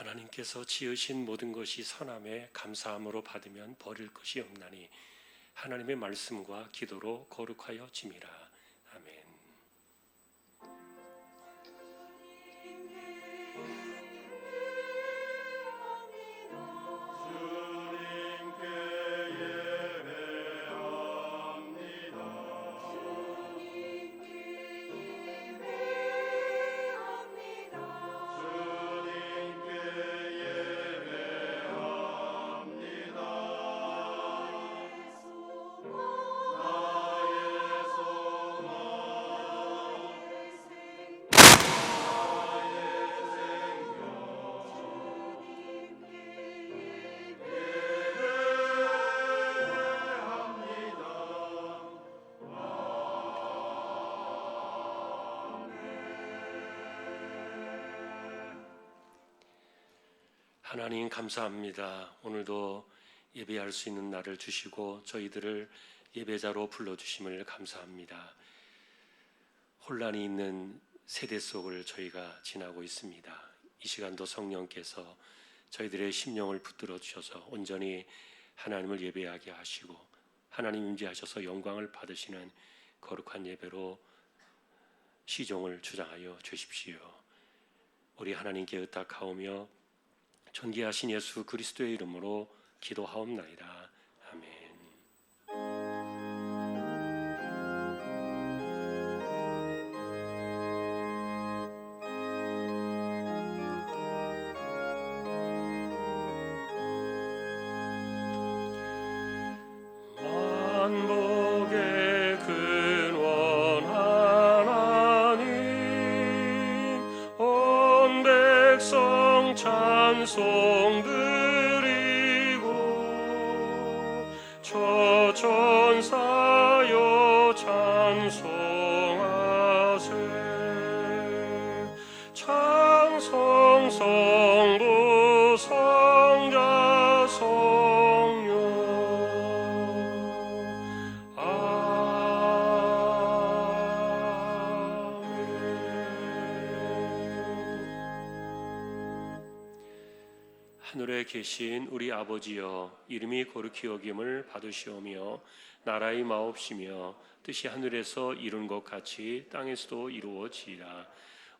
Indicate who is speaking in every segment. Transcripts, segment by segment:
Speaker 1: 하나님께서 지으신 모든 것이 선함에 감사함으로 받으면 버릴 것이 없나니 하나님의 말씀과 기도로 거룩하여 짐이라. 아멘. 하나님 감사합니다. 오늘도 예배할 수 있는 날을 주시고 저희들을 예배자로 불러주심을 감사합니다. 혼란이 있는 세대 속을 저희가 지나고 있습니다. 이 시간도 성령께서 저희들의 심령을 붙들어 주셔서 온전히 하나님을 예배하게 하시고 하나님 임재하셔서 영광을 받으시는 거룩한 예배로 시종을 주장하여 주십시오. 우리 하나님께 의탁하오며 존귀하신 예수 그리스도의 이름으로 기도하옵나이다. 아멘. 만복의 근원 하나님 온 백성 찬송 드리고 저 천사여 찬송하세. 찬송 성부 성자 성령 하늘에 계신 우리 아버지여, 이름이 거룩히 여김을 받으시오며 나라의 마옵시며 뜻이 하늘에서 이룬 것 같이 땅에서도 이루어지이다.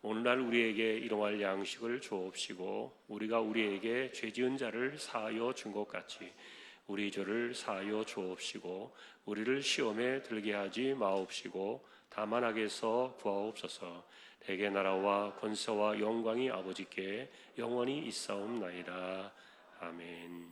Speaker 1: 오늘날 우리에게 일용할 양식을 주옵시고 우리가 우리에게 죄지은 자를 사하여 준 것 같이 우리 죄를 사하여 주옵시고 우리를 시험에 들게 하지 마옵시고 다만 악에서 구하옵소서. 대개 나라와 권세와 영광이 아버지께 영원히 있사옵나이다. 아멘.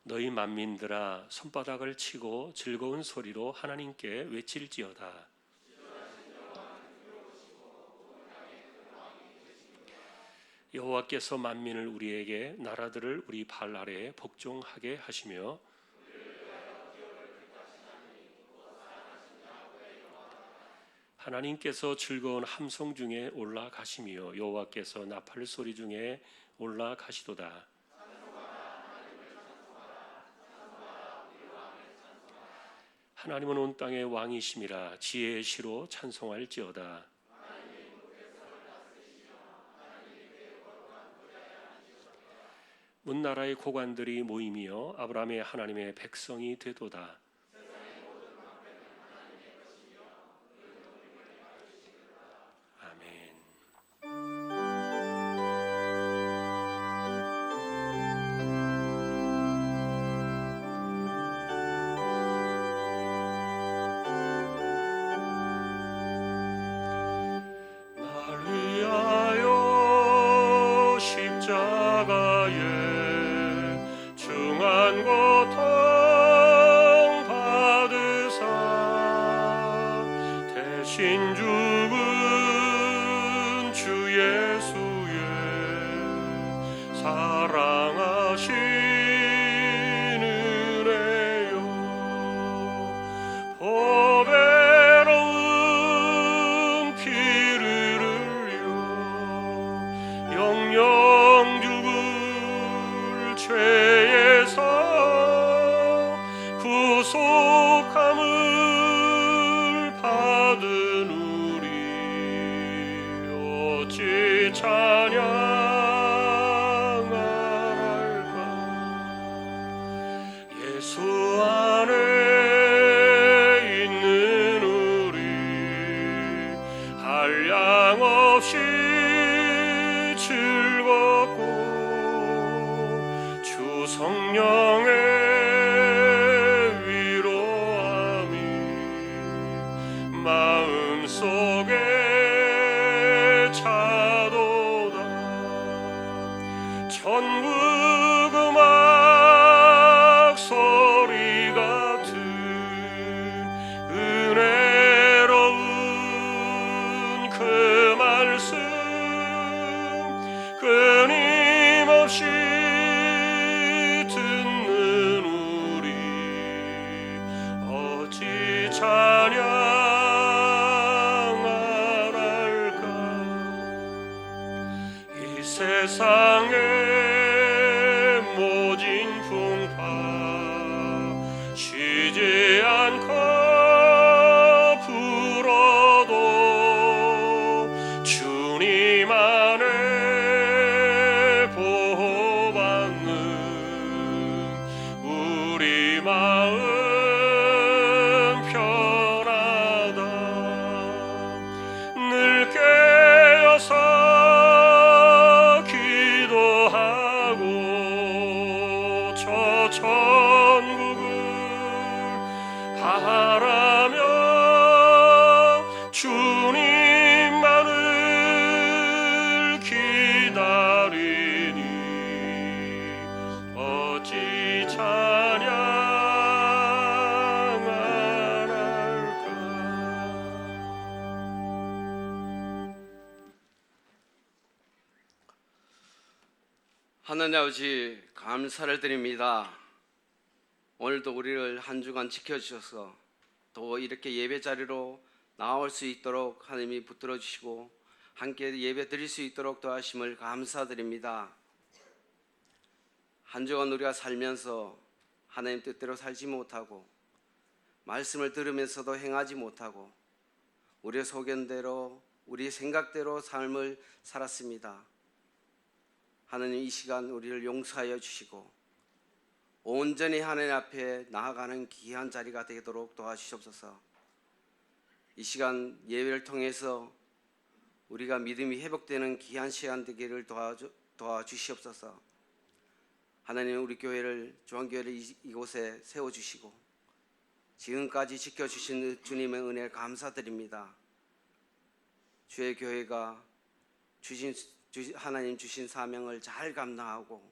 Speaker 1: 너희 만민들아 손바닥을 치고 즐거운 소리로 하나님께 외칠지어다. 여호와께서 만민을 우리에게 나라들을 우리 발 아래에 복종하게 하시며 하나님께서 즐거운 함성 중에 올라가시며 여호와께서 나팔 소리 중에 올라가시도다. 하나님은 온 땅의 왕이심이라 지혜의 시로 찬송할지어다. 문나라의 고관들이 모임이여 아브라함의 하나님의 백성이 되도다. 아멘. 날 위하여 십자가에 중한 고통 받으사 대신 죽은 주 예수의 사랑하신 은혜요 보배로운 피를 흘려 영영 죽을 죄에서 구속함을 찬양할까. 예수 안에 있는 우리 한량없이 즐겁고 주 성령의 위로함이 마음속에 차도다. 천국 음악 소리 같은 은혜로운 그 말씀 끊임없이 듣는 우리 어찌 찬양할까. 이 세상의 모진 풍파 쉬지 않고 불어도 주님 안에 보호받는 우리 마음 편하다. 늘 깨어서 기도하고 저 천국을 바라며 주님만을 기다리니 어찌 찬양할까.
Speaker 2: 하나님 아버지, 감사를 드립니다. 오늘도 우리를 한 주간 지켜주셔서 또 이렇게 예배 자리로 나올 수 있도록 하나님이 붙들어 주시고 함께 예배 드릴 수 있도록 도와주심을 감사드립니다. 한 주간 우리가 살면서 하나님 뜻대로 살지 못하고 말씀을 들으면서도 행하지 못하고 우리의 소견대로 우리의 생각대로 삶을 살았습니다. 하나님, 이 시간 우리를 용서하여 주시고 온전히 하나님 앞에 나아가는 귀한 자리가 되도록 도와주시옵소서. 이 시간 예배를 통해서 우리가 믿음이 회복되는 귀한 시간 되기를 도와주시옵소서. 하나님, 우리 교회를, 중앙교회를 이곳에 세워주시고 지금까지 지켜주신 주님의 은혜를 감사드립니다. 주의 교회가 하나님 주신 사명을 잘 감당하고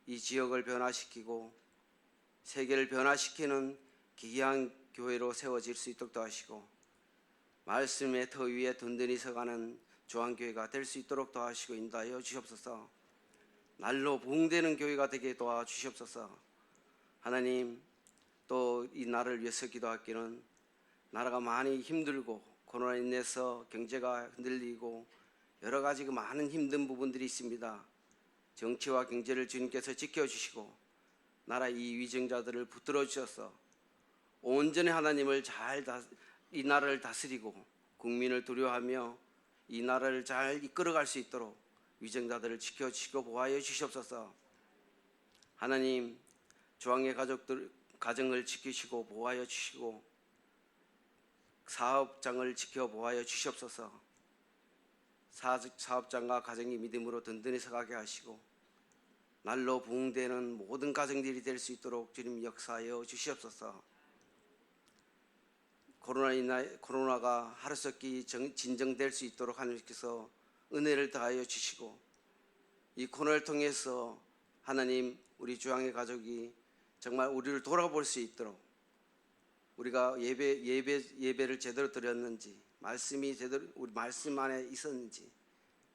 Speaker 2: 이 지역을 변화시키고 세계를 변화시키는 귀한 교회로 세워질 수 있도록 도와주시고 말씀의 터 위에 든든히 서가는 중앙교회가 될 수 있도록 도와주시고 인도하여 주시옵소서. 날로 부흥되는 교회가 되게 도와주시옵소서. 하나님, 또 이 나라를 위해서 기도하기는 나라가 많이 힘들고 코로나 인해서 경제가 흔들리고 여러 가지 많은 힘든 부분들이 있습니다. 정치와 경제를 주님께서 지켜주시고 나라 이 위정자들을 붙들어 주셔서 온전히 하나님을 이 나라를 다스리고 국민을 두려워하며 이 나라를 잘 이끌어갈 수 있도록 위정자들을 지켜주시고 보호하여 주시옵소서. 하나님, 중앙의 가정을 지키시고 보호하여 주시고 사업장을 지켜 보호하여 주시옵소서. 사업장과 가정이 믿음으로 든든히 서가게 하시고 날로 부흥되는 모든 가정들이 될 수 있도록 주님 역사하여 주시옵소서. 코로나가 하루속히 진정될 수 있도록 하나님께서 은혜를 더하여 주시고 이 코로나를 통해서 하나님, 우리 주양의 가족이 정말 우리를 돌아볼 수 있도록 우리가 예배를 제대로 드렸는지, 말씀이 제대로 우리 말씀 안에 있었는지,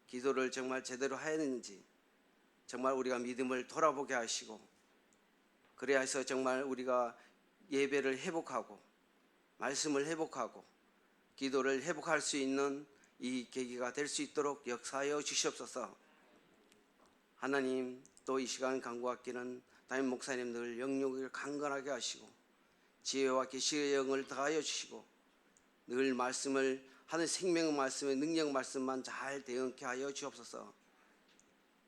Speaker 2: 기도를 정말 제대로 하였는지 정말 우리가 믿음을 돌아보게 하시고 그래야 해서 정말 우리가 예배를 회복하고 말씀을 회복하고 기도를 회복할 수 있는 이 계기가 될 수 있도록 역사하여 주시옵소서. 하나님, 또 이 시간 간구하기는 담임 목사님들 영육을 강건하게 하시고 지혜와 계시의 영을 더하여 주시고 늘 말씀을 하는 생명 말씀의 능력 말씀만 잘 대응케 하여 주옵소서.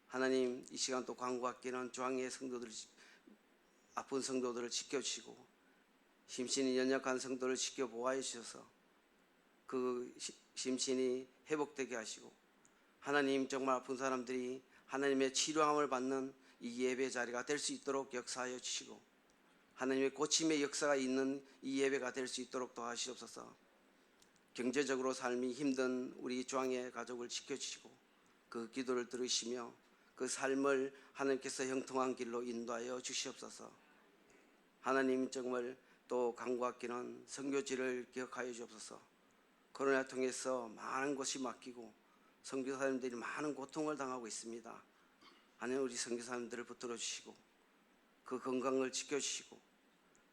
Speaker 2: 하나님, 이 시간 또 광고학기는 중앙의 성도들, 아픈 성도들을 지켜주시고 심신이 연약한 성도를 지켜 보호하여 주셔서 그 심신이 회복되게 하시고, 하나님 정말 아픈 사람들이 하나님의 치료함을 받는 이 예배 자리가 될 수 있도록 역사하여 주시고, 하나님의 고침의 역사가 있는 이 예배가 될 수 있도록 도와주시옵소서. 경제적으로 삶이 힘든 우리 중앙의 가족을 지켜주시고 그 기도를 들으시며 그 삶을 하나님께서 형통한 길로 인도하여 주시옵소서. 하나님, 정말 또 강구학기는 선교지를 기억하여 주옵소서. 코로나 통해서 많은 것이 막히고 선교사님들이 많은 고통을 당하고 있습니다. 하나님, 우리 선교사님들을 붙들어 주시고 그 건강을 지켜주시고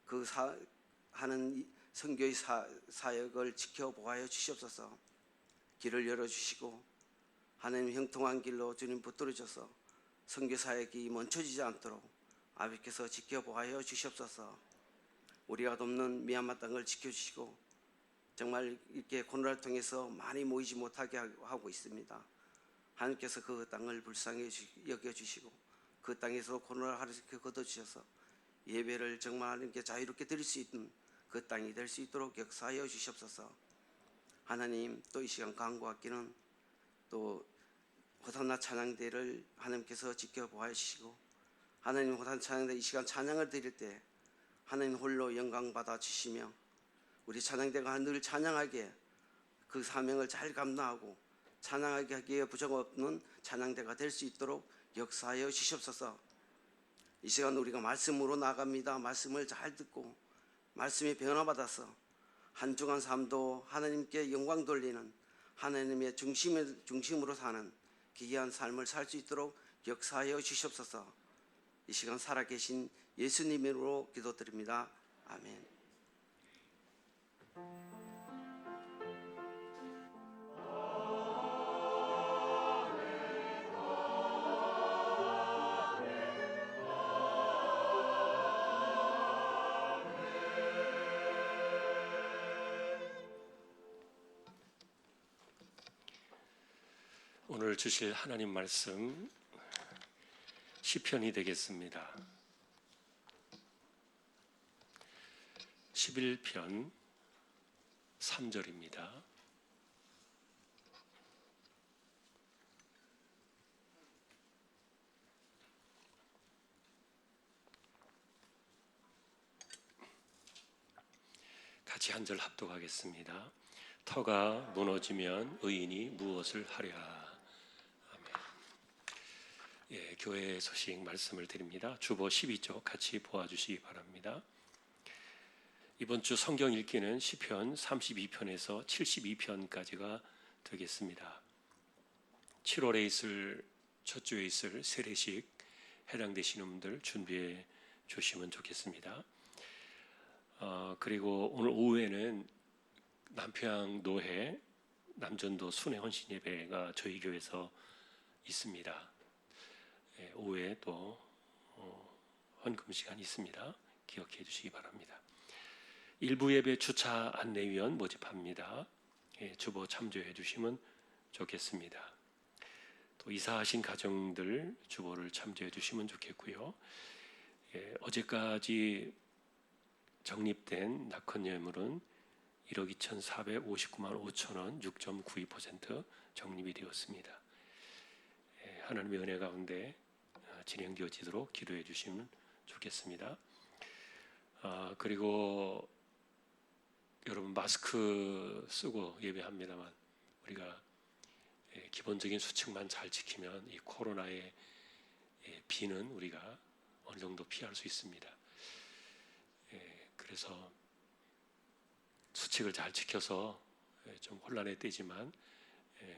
Speaker 2: 그 하는 선교의 사역을 지켜 보호하여 주시옵소서. 길을 열어주시고 하나님 형통한 길로 주님 붙들어 줘서 선교 사역이 멈춰지지 않도록 아버지께서 지켜 보호하여 주시옵소서. 우리가 돕는 미얀마 땅을 지켜주시고 정말 이렇게 코로나를 통해서 많이 모이지 못하게 하고 있습니다. 하나님께서 그 땅을 불쌍히 여겨주시고 그 땅에서 코로나를 하루씩 걷어주셔서 예배를 정말 하나님께 자유롭게 드릴 수 있는 그 땅이 될 수 있도록 역사하여 주시옵소서. 하나님, 또 이 시간 강구학기는 또 호산나 찬양대를 하나님께서 지켜보아 주시고, 하나님 호산 찬양대 이 시간 찬양을 드릴 때 하나님 홀로 영광 받아 주시며 우리 찬양대가 늘 찬양하게 그 사명을 잘 감당하고 찬양하게 하기에 부족 없는 찬양대가 될 수 있도록 역사하여 주시옵소서. 이 시간 우리가 말씀으로 나갑니다. 말씀을 잘 듣고 말씀이 변화받아서 한 주간 삶도 하나님께 영광 돌리는 하나님의 중심으로 사는 귀한 삶을 살 수 있도록 역사하여 주시옵소서. 이 시간 살아계신 예수님으로 기도드립니다. 아멘.
Speaker 1: 오늘 주실 하나님 말씀 시편이 되겠습니다. 11편 3절입니다. 같이 한 절 합독하겠습니다. 터가 무너지면 의인이 무엇을 하랴. 예, 교회 소식 말씀을 드립니다. 주보 12쪽 같이 보아주시기 바랍니다. 이번 주 성경 읽기는 시편 32편에서 72편까지가 되겠습니다. 7월에 있을 첫 주에 있을 세례식 해당되시는 분들 준비해 주시면 좋겠습니다. 그리고 오늘 오후에는 남평 노회 남전도 순회 헌신 예배가 저희 교회에서 있습니다. 오후에 또 헌금 시간이 있습니다. 기억해 주시기 바랍니다. 일부 예배 주차 안내위원 모집합니다. 주보 참조해 주시면 좋겠습니다. 또 이사하신 가정들 주보를 참조해 주시면 좋겠고요. 어제까지 적립된 낙헌 예물은 1억 2,459만 5천 원 6.92% 적립이 되었습니다. 하나님의 은혜 가운데 진행되어지도록 기도해 주시면 좋겠습니다. 그리고 여러분 마스크 쓰고 예배합니다만 우리가 기본적인 수칙만 잘 지키면 이 코로나의 비는 우리가 어느 정도 피할 수 있습니다. 그래서 수칙을 잘 지켜서 좀 혼란에 떼지만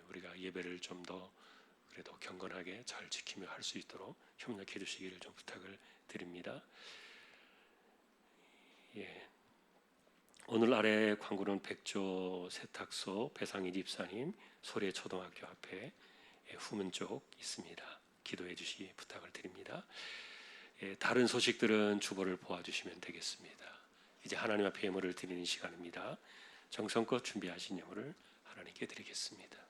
Speaker 1: 우리가 예배를 좀 더 그래도 경건하게 잘 지키며 할 수 있도록 협력해 주시기를 좀 부탁을 드립니다. 오늘 아래 광고는 백조 세탁소 배상희 집사님 소래초등학교 앞에 후문 쪽 있습니다. 기도해 주시기 부탁을 드립니다. 다른 소식들은 주보를 보아주시면 되겠습니다. 이제 하나님 앞에 예물을 드리는 시간입니다. 정성껏 준비하신 예물을 하나님께 드리겠습니다.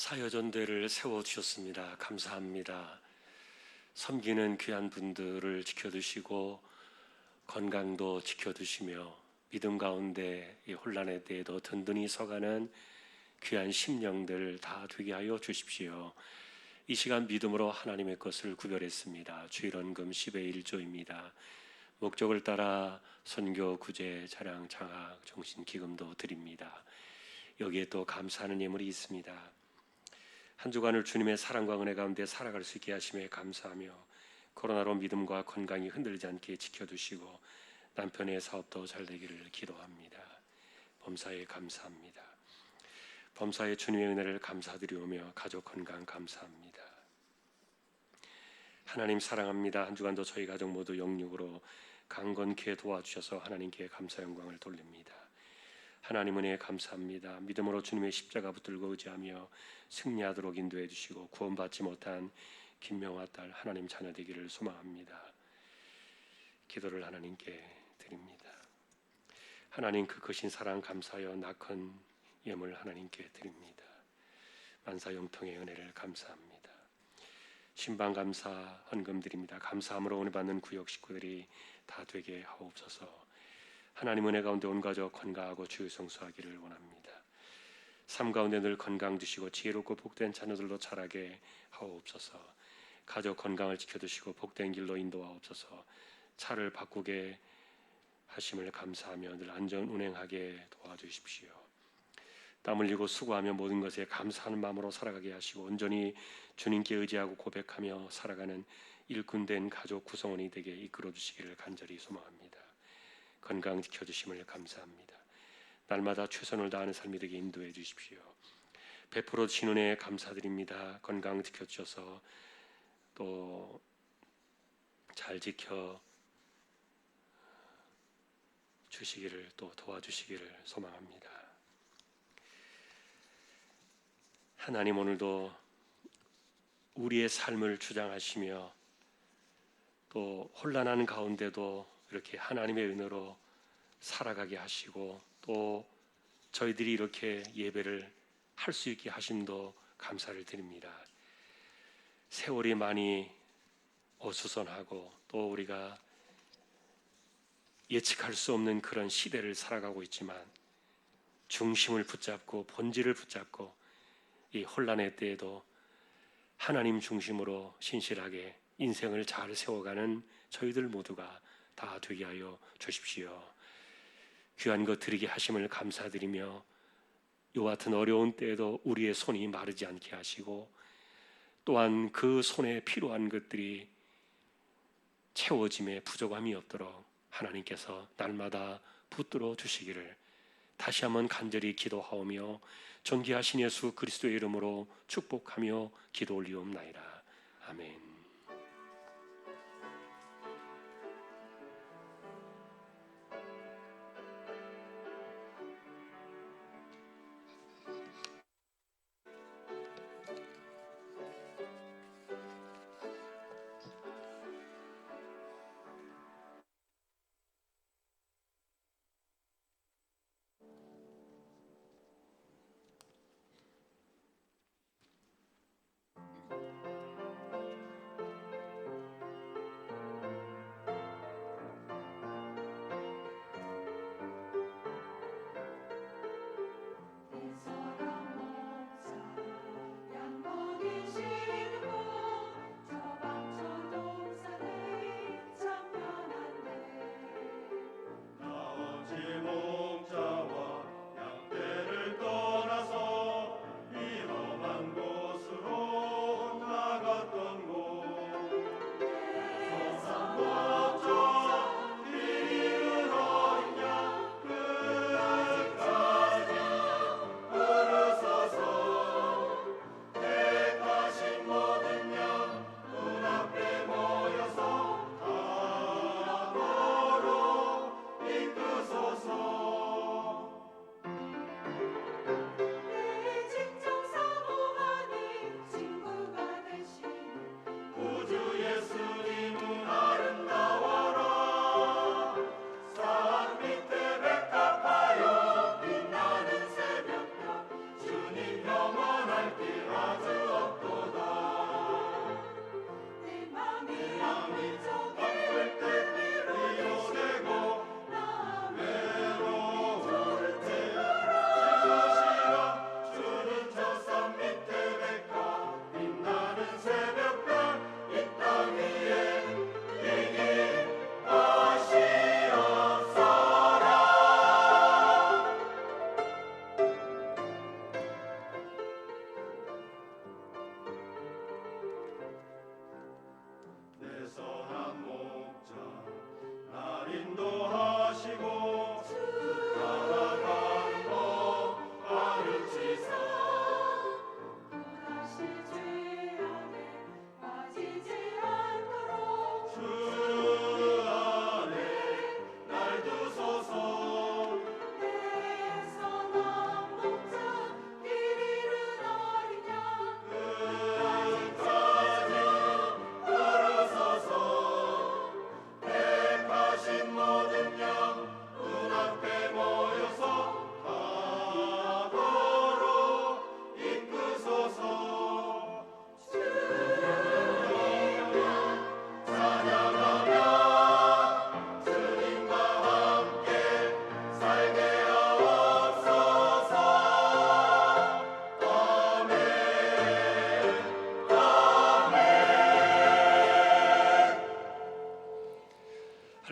Speaker 1: 사여전대를 세워주셨습니다. 감사합니다. 섬기는 귀한 분들을 지켜두시고 건강도 지켜두시며 믿음 가운데 이 혼란의 때에도 든든히 서가는 귀한 심령들 다 되게 하여 주십시오. 이 시간 믿음으로 하나님의 것을 구별했습니다. 주일원금 10의 1조입니다. 목적을 따라 선교, 구제, 자랑, 장학, 정신, 기금도 드립니다. 여기에 또 감사하는 예물이 있습니다. 한 주간을 주님의 사랑과 은혜 가운데 살아갈 수 있게 하심에 감사하며 코로나로 믿음과 건강이 흔들리지 않게 지켜두시고 남편의 사업도 잘 되기를 기도합니다. 범사에 감사합니다. 범사에 주님의 은혜를 감사드리오며 가족 건강 감사합니다. 하나님 사랑합니다. 한 주간도 저희 가족 모두 영육으로 강건케 도와주셔서 하나님께 감사 영광을 돌립니다. 하나님 은혜에 감사합니다. 믿음으로 주님의 십자가 붙들고 의지하며 승리하도록 인도해 주시고 구원받지 못한 김명화 딸 하나님 자녀 되기를 소망합니다. 기도를 하나님께 드립니다. 하나님 그 크신 사랑 감사하여 낙헌 예물 하나님께 드립니다. 만사 영통의 은혜를 감사합니다. 신방 감사 헌금 드립니다. 감사함으로 은혜 받는 구역 식구들이 다 되게 하옵소서. 하나님 은혜 가운데 온 가족 건강하고 주의 성수하기를 원합니다. 삶 가운데 늘 건강 주시고 지혜롭고 복된 자녀들로 자라게 하옵소서. 가족 건강을 지켜주시고 복된 길로 인도하옵소서. 차를 바꾸게 하심을 감사하며 늘 안전 운행하게 도와주십시오. 땀 흘리고 수고하며 모든 것에 감사하는 마음으로 살아가게 하시고 온전히 주님께 의지하고 고백하며 살아가는 일꾼된 가족 구성원이 되게 이끌어 주시기를 간절히 소망합니다. 건강 지켜주심을 감사합니다. 날마다 최선을 다하는 삶이 되게 인도해 주십시오. 베풀어 주신 은혜에 감사드립니다. 건강 지켜주셔서 또 잘 지켜 주시기를 또 도와주시기를 소망합니다. 하나님 오늘도 우리의 삶을 주장하시며 또 혼란한 가운데도 이렇게 하나님의 은혜로 살아가게 하시고 또 저희들이 이렇게 예배를 할 수 있게 하심도 감사를 드립니다. 세월이 많이 어수선하고 또 우리가 예측할 수 없는 그런 시대를 살아가고 있지만 중심을 붙잡고 본질을 붙잡고 이 혼란의 때에도 하나님 중심으로 신실하게 인생을 잘 세워가는 저희들 모두가 다 되게 하여 주십시오. 귀한 것 드리게 하심을 감사드리며 이와 같은 어려운 때에도 우리의 손이 마르지 않게 하시고 또한 그 손에 필요한 것들이 채워짐에 부족함이 없도록 하나님께서 날마다 붙들어 주시기를 다시 한번 간절히 기도하오며 존귀하신 예수 그리스도의 이름으로 축복하며 기도 올리옵나이다. 아멘.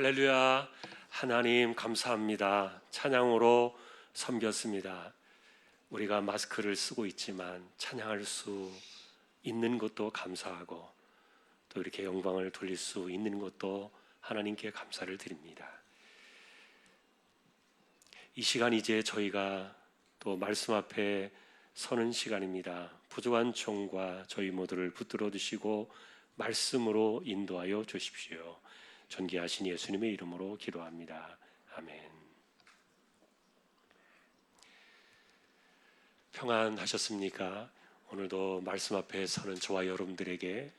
Speaker 1: 할렐루야. 하나님 감사합니다. 찬양으로 섬겼습니다. 우리가 마스크를 쓰고 있지만 찬양할 수 있는 것도 감사하고 또 이렇게 영광을 돌릴 수 있는 것도 하나님께 감사를 드립니다. 이 시간 이제 저희가 또 말씀 앞에 서는 시간입니다. 부족한 종과 저희 모두를 붙들어 주시고 말씀으로 인도하여 주십시오. 존귀하신 예수님의 이름으로 기도합니다. 아멘. 평안하셨습니까? 오늘도 말씀 앞에 서는 저와 여러분들에게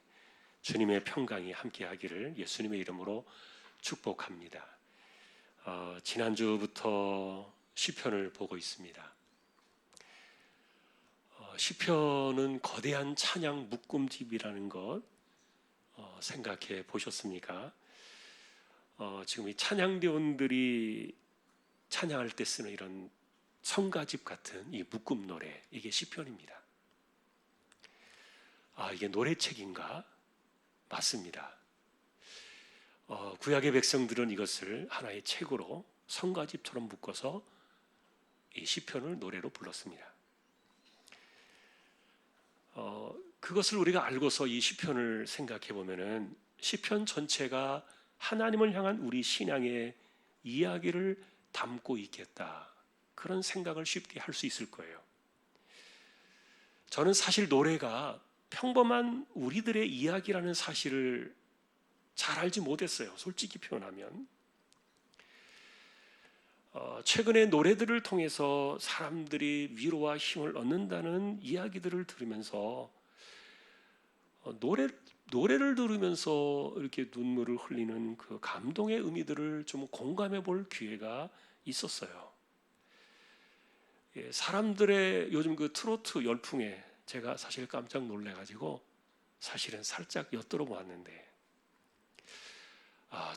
Speaker 1: 주님의 평강이 함께하기를 예수님의 이름으로 축복합니다. 지난주부터 시편을 보고 있습니다. 시편은 거대한 찬양 묶음집이라는 것 생각해 보셨습니까? 지금 이 찬양대원들이 찬양할 때 쓰는 이런 성가집 같은 이 묶음 노래, 이게 시편입니다. 이게 노래책인가? 맞습니다. 구약의 백성들은 이것을 하나의 책으로 성가집처럼 묶어서 이 시편을 노래로 불렀습니다. 그것을 우리가 알고서 이 시편을 생각해 보면은 시편 전체가 하나님을 향한 우리 신앙의 이야기를 담고 있겠다, 그런 생각을 쉽게 할 수 있을 거예요. 저는 사실 노래가 평범한 우리들의 이야기라는 사실을 잘 알지 못했어요. 솔직히 표현하면. 최근에 노래들을 통해서 사람들이 위로와 힘을 얻는다는 이야기들을 들으면서 노래를 들으면서 이렇게 눈물을 흘리는 그 감동의 의미들을 좀 공감해 볼 기회가 있었어요. 사람들의 요즘 그 트로트 열풍에 제가 사실 깜짝 놀래가지고 사실은 살짝 엿들어 보았는데,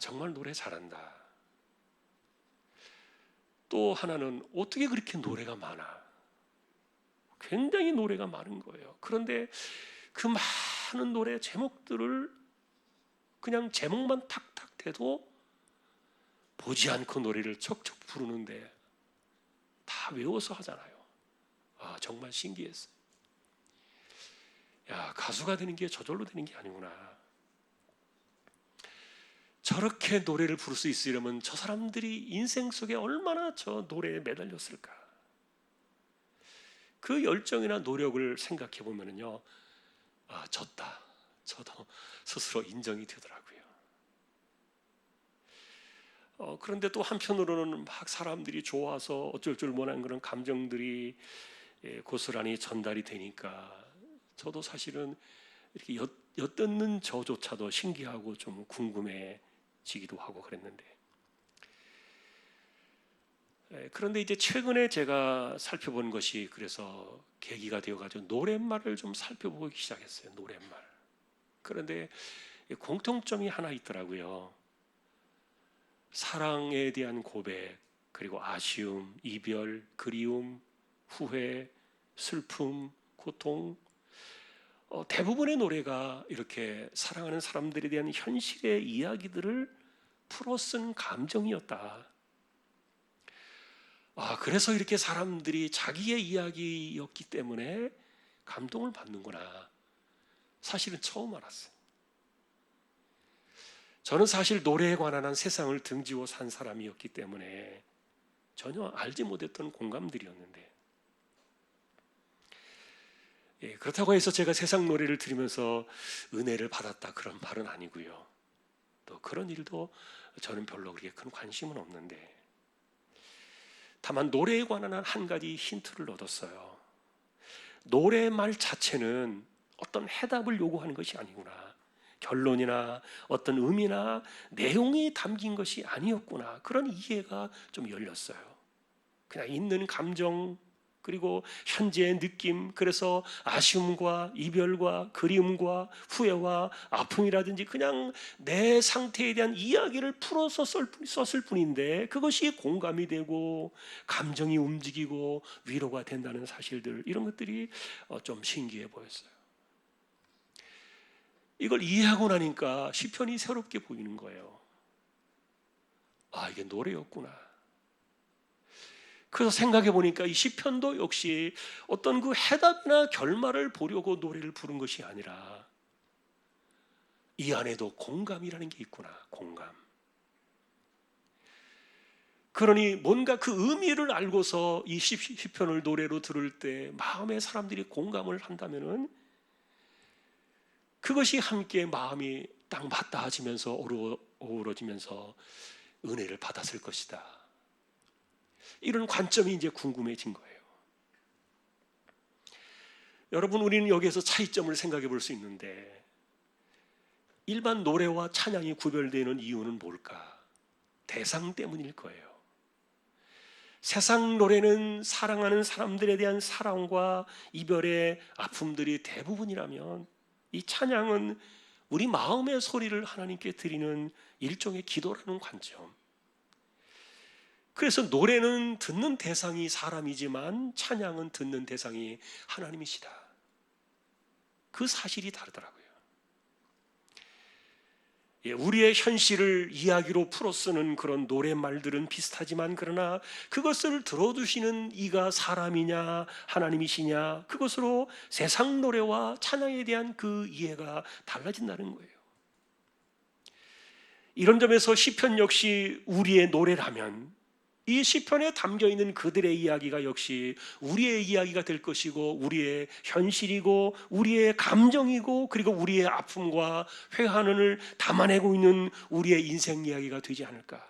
Speaker 1: 정말 노래 잘한다. 또 하나는 어떻게 그렇게 노래가 많아? 굉장히 노래가 많은 거예요. 그런데 그 많은 노래 제목들을 그냥 제목만 탁탁 대도 보지 않고 노래를 척척 부르는데 다 외워서 하잖아요. 정말 신기했어요. 가수가 되는 게 저절로 되는 게 아니구나. 저렇게 노래를 부를 수 있으려면 저 사람들이 인생 속에 얼마나 저 노래에 매달렸을까. 그 열정이나 노력을 생각해 보면요, 졌다, 저도 스스로 인정이 되더라고요. 그런데 또 한편으로는 막 사람들이 좋아서 어쩔 줄 모르는 그런 감정들이 고스란히 전달이 되니까 저도 사실은 이렇게 엿듣는 저조차도 신기하고 좀 궁금해지기도 하고 그랬는데, 그런데 이제 최근에 제가 살펴본 것이 그래서 계기가 되어가지고 노랫말을 좀 살펴보기 시작했어요. 노랫말. 그런데 공통점이 하나 있더라고요. 사랑에 대한 고백, 그리고 아쉬움, 이별, 그리움, 후회, 슬픔, 고통, 대부분의 노래가 이렇게 사랑하는 사람들에 대한 현실의 이야기들을 풀어 쓴 감정이었다. 그래서 이렇게 사람들이 자기의 이야기였기 때문에 감동을 받는구나. 사실은 처음 알았어요. 저는 사실 노래에 관한 한 세상을 등지고 산 사람이었기 때문에 전혀 알지 못했던 공감들이었는데, 그렇다고 해서 제가 세상 노래를 들으면서 은혜를 받았다, 그런 말은 아니고요. 또 그런 일도 저는 별로 그렇게 큰 관심은 없는데, 다만 노래에 관한 한 가지 힌트를 얻었어요. 노래의 말 자체는 어떤 해답을 요구하는 것이 아니구나. 결론이나 어떤 의미나 내용이 담긴 것이 아니었구나. 그런 이해가 좀 열렸어요. 그냥 있는 감정, 그리고 현재의 느낌, 그래서 아쉬움과 이별과 그리움과 후회와 아픔이라든지 그냥 내 상태에 대한 이야기를 풀어서 썼을 뿐인데, 그것이 공감이 되고 감정이 움직이고 위로가 된다는 사실들, 이런 것들이 좀 신기해 보였어요. 이걸 이해하고 나니까 시편이 새롭게 보이는 거예요. 아, 이게 노래였구나. 그래서 생각해 보니까 이 시편도 역시 어떤 그 해답이나 결말을 보려고 노래를 부른 것이 아니라 이 안에도 공감이라는 게 있구나. 공감. 그러니 뭔가 그 의미를 알고서 이 시편을 노래로 들을 때 마음에 사람들이 공감을 한다면은 그것이 함께 마음이 딱 맞닿아지면서 어우러지면서 은혜를 받았을 것이다. 이런 관점이 이제 궁금해진 거예요. 여러분, 우리는 여기에서 차이점을 생각해 볼 수 있는데 일반 노래와 찬양이 구별되는 이유는 뭘까? 대상 때문일 거예요. 세상 노래는 사랑하는 사람들에 대한 사랑과 이별의 아픔들이 대부분이라면 이 찬양은 우리 마음의 소리를 하나님께 드리는 일종의 기도라는 관점. 그래서 노래는 듣는 대상이 사람이지만 찬양은 듣는 대상이 하나님이시다. 그 사실이 다르더라고요. 우리의 현실을 이야기로 풀어 쓰는 그런 노랫말들은 비슷하지만 그러나 그것을 들어주시는 이가 사람이냐 하나님이시냐 그것으로 세상 노래와 찬양에 대한 그 이해가 달라진다는 거예요. 이런 점에서 시편 역시 우리의 노래라면 이 시편에 담겨있는 그들의 이야기가 역시 우리의 이야기가 될 것이고 우리의 현실이고 우리의 감정이고 그리고 우리의 아픔과 회한을 담아내고 있는 우리의 인생 이야기가 되지 않을까.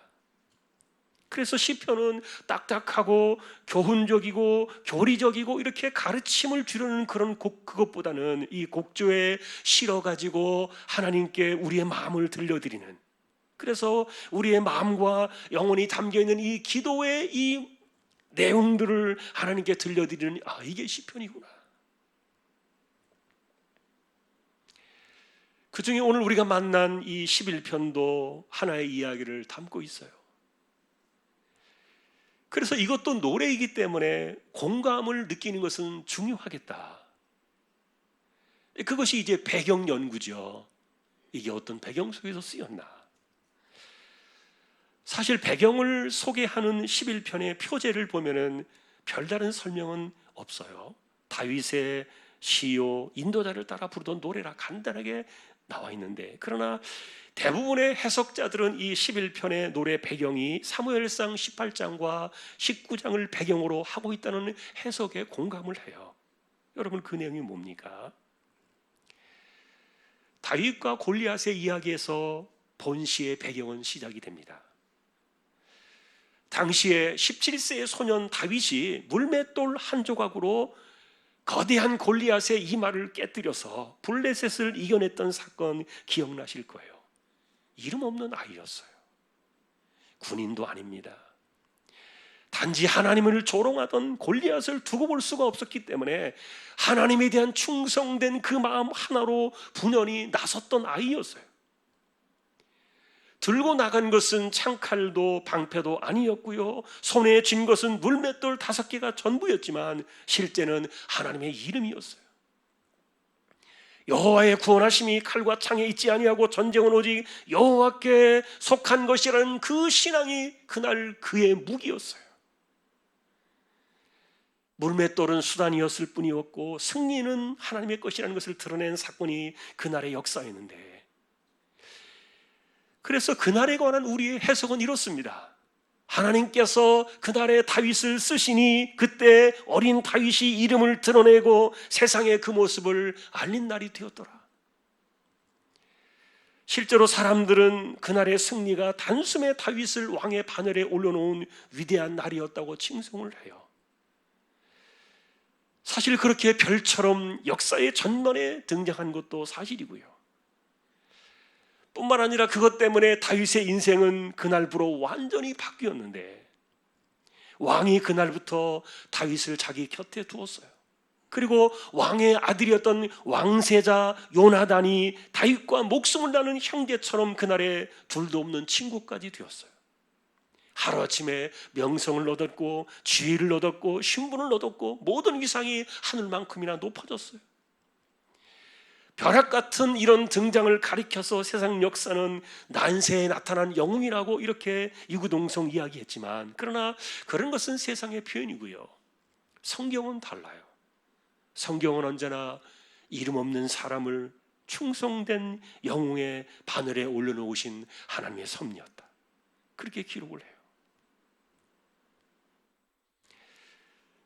Speaker 1: 그래서 시편은 딱딱하고 교훈적이고 교리적이고 이렇게 가르침을 주려는 그런 그것보다는 이 곡조에 실어가지고 하나님께 우리의 마음을 들려드리는, 그래서 우리의 마음과 영혼이 담겨있는 이 기도의 이 내용들을 하나님께 들려드리는, 이게 시편이구나. 그 중에 오늘 우리가 만난 이 11편도 하나의 이야기를 담고 있어요. 그래서 이것도 노래이기 때문에 공감을 느끼는 것은 중요하겠다. 그것이 이제 배경 연구죠. 이게 어떤 배경 속에서 쓰였나. 사실 배경을 소개하는 11편의 표제를 보면은 별다른 설명은 없어요. 다윗의 시요, 인도자를 따라 부르던 노래라 간단하게 나와 있는데, 그러나 대부분의 해석자들은 이 11편의 노래 배경이 사무엘상 18장과 19장을 배경으로 하고 있다는 해석에 공감을 해요. 여러분, 그 내용이 뭡니까? 다윗과 골리앗의 이야기에서 본시의 배경은 시작이 됩니다. 당시에 17세의 소년 다윗이 물맷돌 한 조각으로 거대한 골리앗의 이마를 깨뜨려서 블레셋을 이겨냈던 사건 기억나실 거예요. 이름 없는 아이였어요. 군인도 아닙니다. 단지 하나님을 조롱하던 골리앗을 두고 볼 수가 없었기 때문에 하나님에 대한 충성된 그 마음 하나로 분연히 나섰던 아이였어요. 들고 나간 것은 창칼도 방패도 아니었고요, 손에 쥔 것은 물맷돌 5개가 전부였지만 실제는 하나님의 이름이었어요. 여호와의 구원하심이 칼과 창에 있지 아니하고 전쟁은 오직 여호와께 속한 것이라는 그 신앙이 그날 그의 무기였어요. 물맷돌은 수단이었을 뿐이었고 승리는 하나님의 것이라는 것을 드러낸 사건이 그날의 역사였는데, 그래서 그날에 관한 우리의 해석은 이렇습니다. 하나님께서 그날에 다윗을 쓰시니 그때 어린 다윗이 이름을 드러내고 세상에 그 모습을 알린 날이 되었더라. 실제로 사람들은 그날의 승리가 단숨에 다윗을 왕의 반열에 올려놓은 위대한 날이었다고 칭송을 해요. 사실 그렇게 별처럼 역사의 전면에 등장한 것도 사실이고요. 뿐만 아니라 그것 때문에 다윗의 인생은 그날부로 완전히 바뀌었는데, 왕이 그날부터 다윗을 자기 곁에 두었어요. 그리고 왕의 아들이었던 왕세자 요나단이 다윗과 목숨을 나눈 형제처럼 그날에 둘도 없는 친구까지 되었어요. 하루아침에 명성을 얻었고 지위를 얻었고 신분을 얻었고 모든 위상이 하늘만큼이나 높아졌어요. 벼락 같은 이런 등장을 가리켜서 세상 역사는 난세에 나타난 영웅이라고 이렇게 이구동성 이야기했지만, 그러나 그런 것은 세상의 표현이고요. 성경은 달라요. 성경은 언제나 이름 없는 사람을 충성된 영웅의 바늘에 올려놓으신 하나님의 섭리였다, 그렇게 기록을 해요.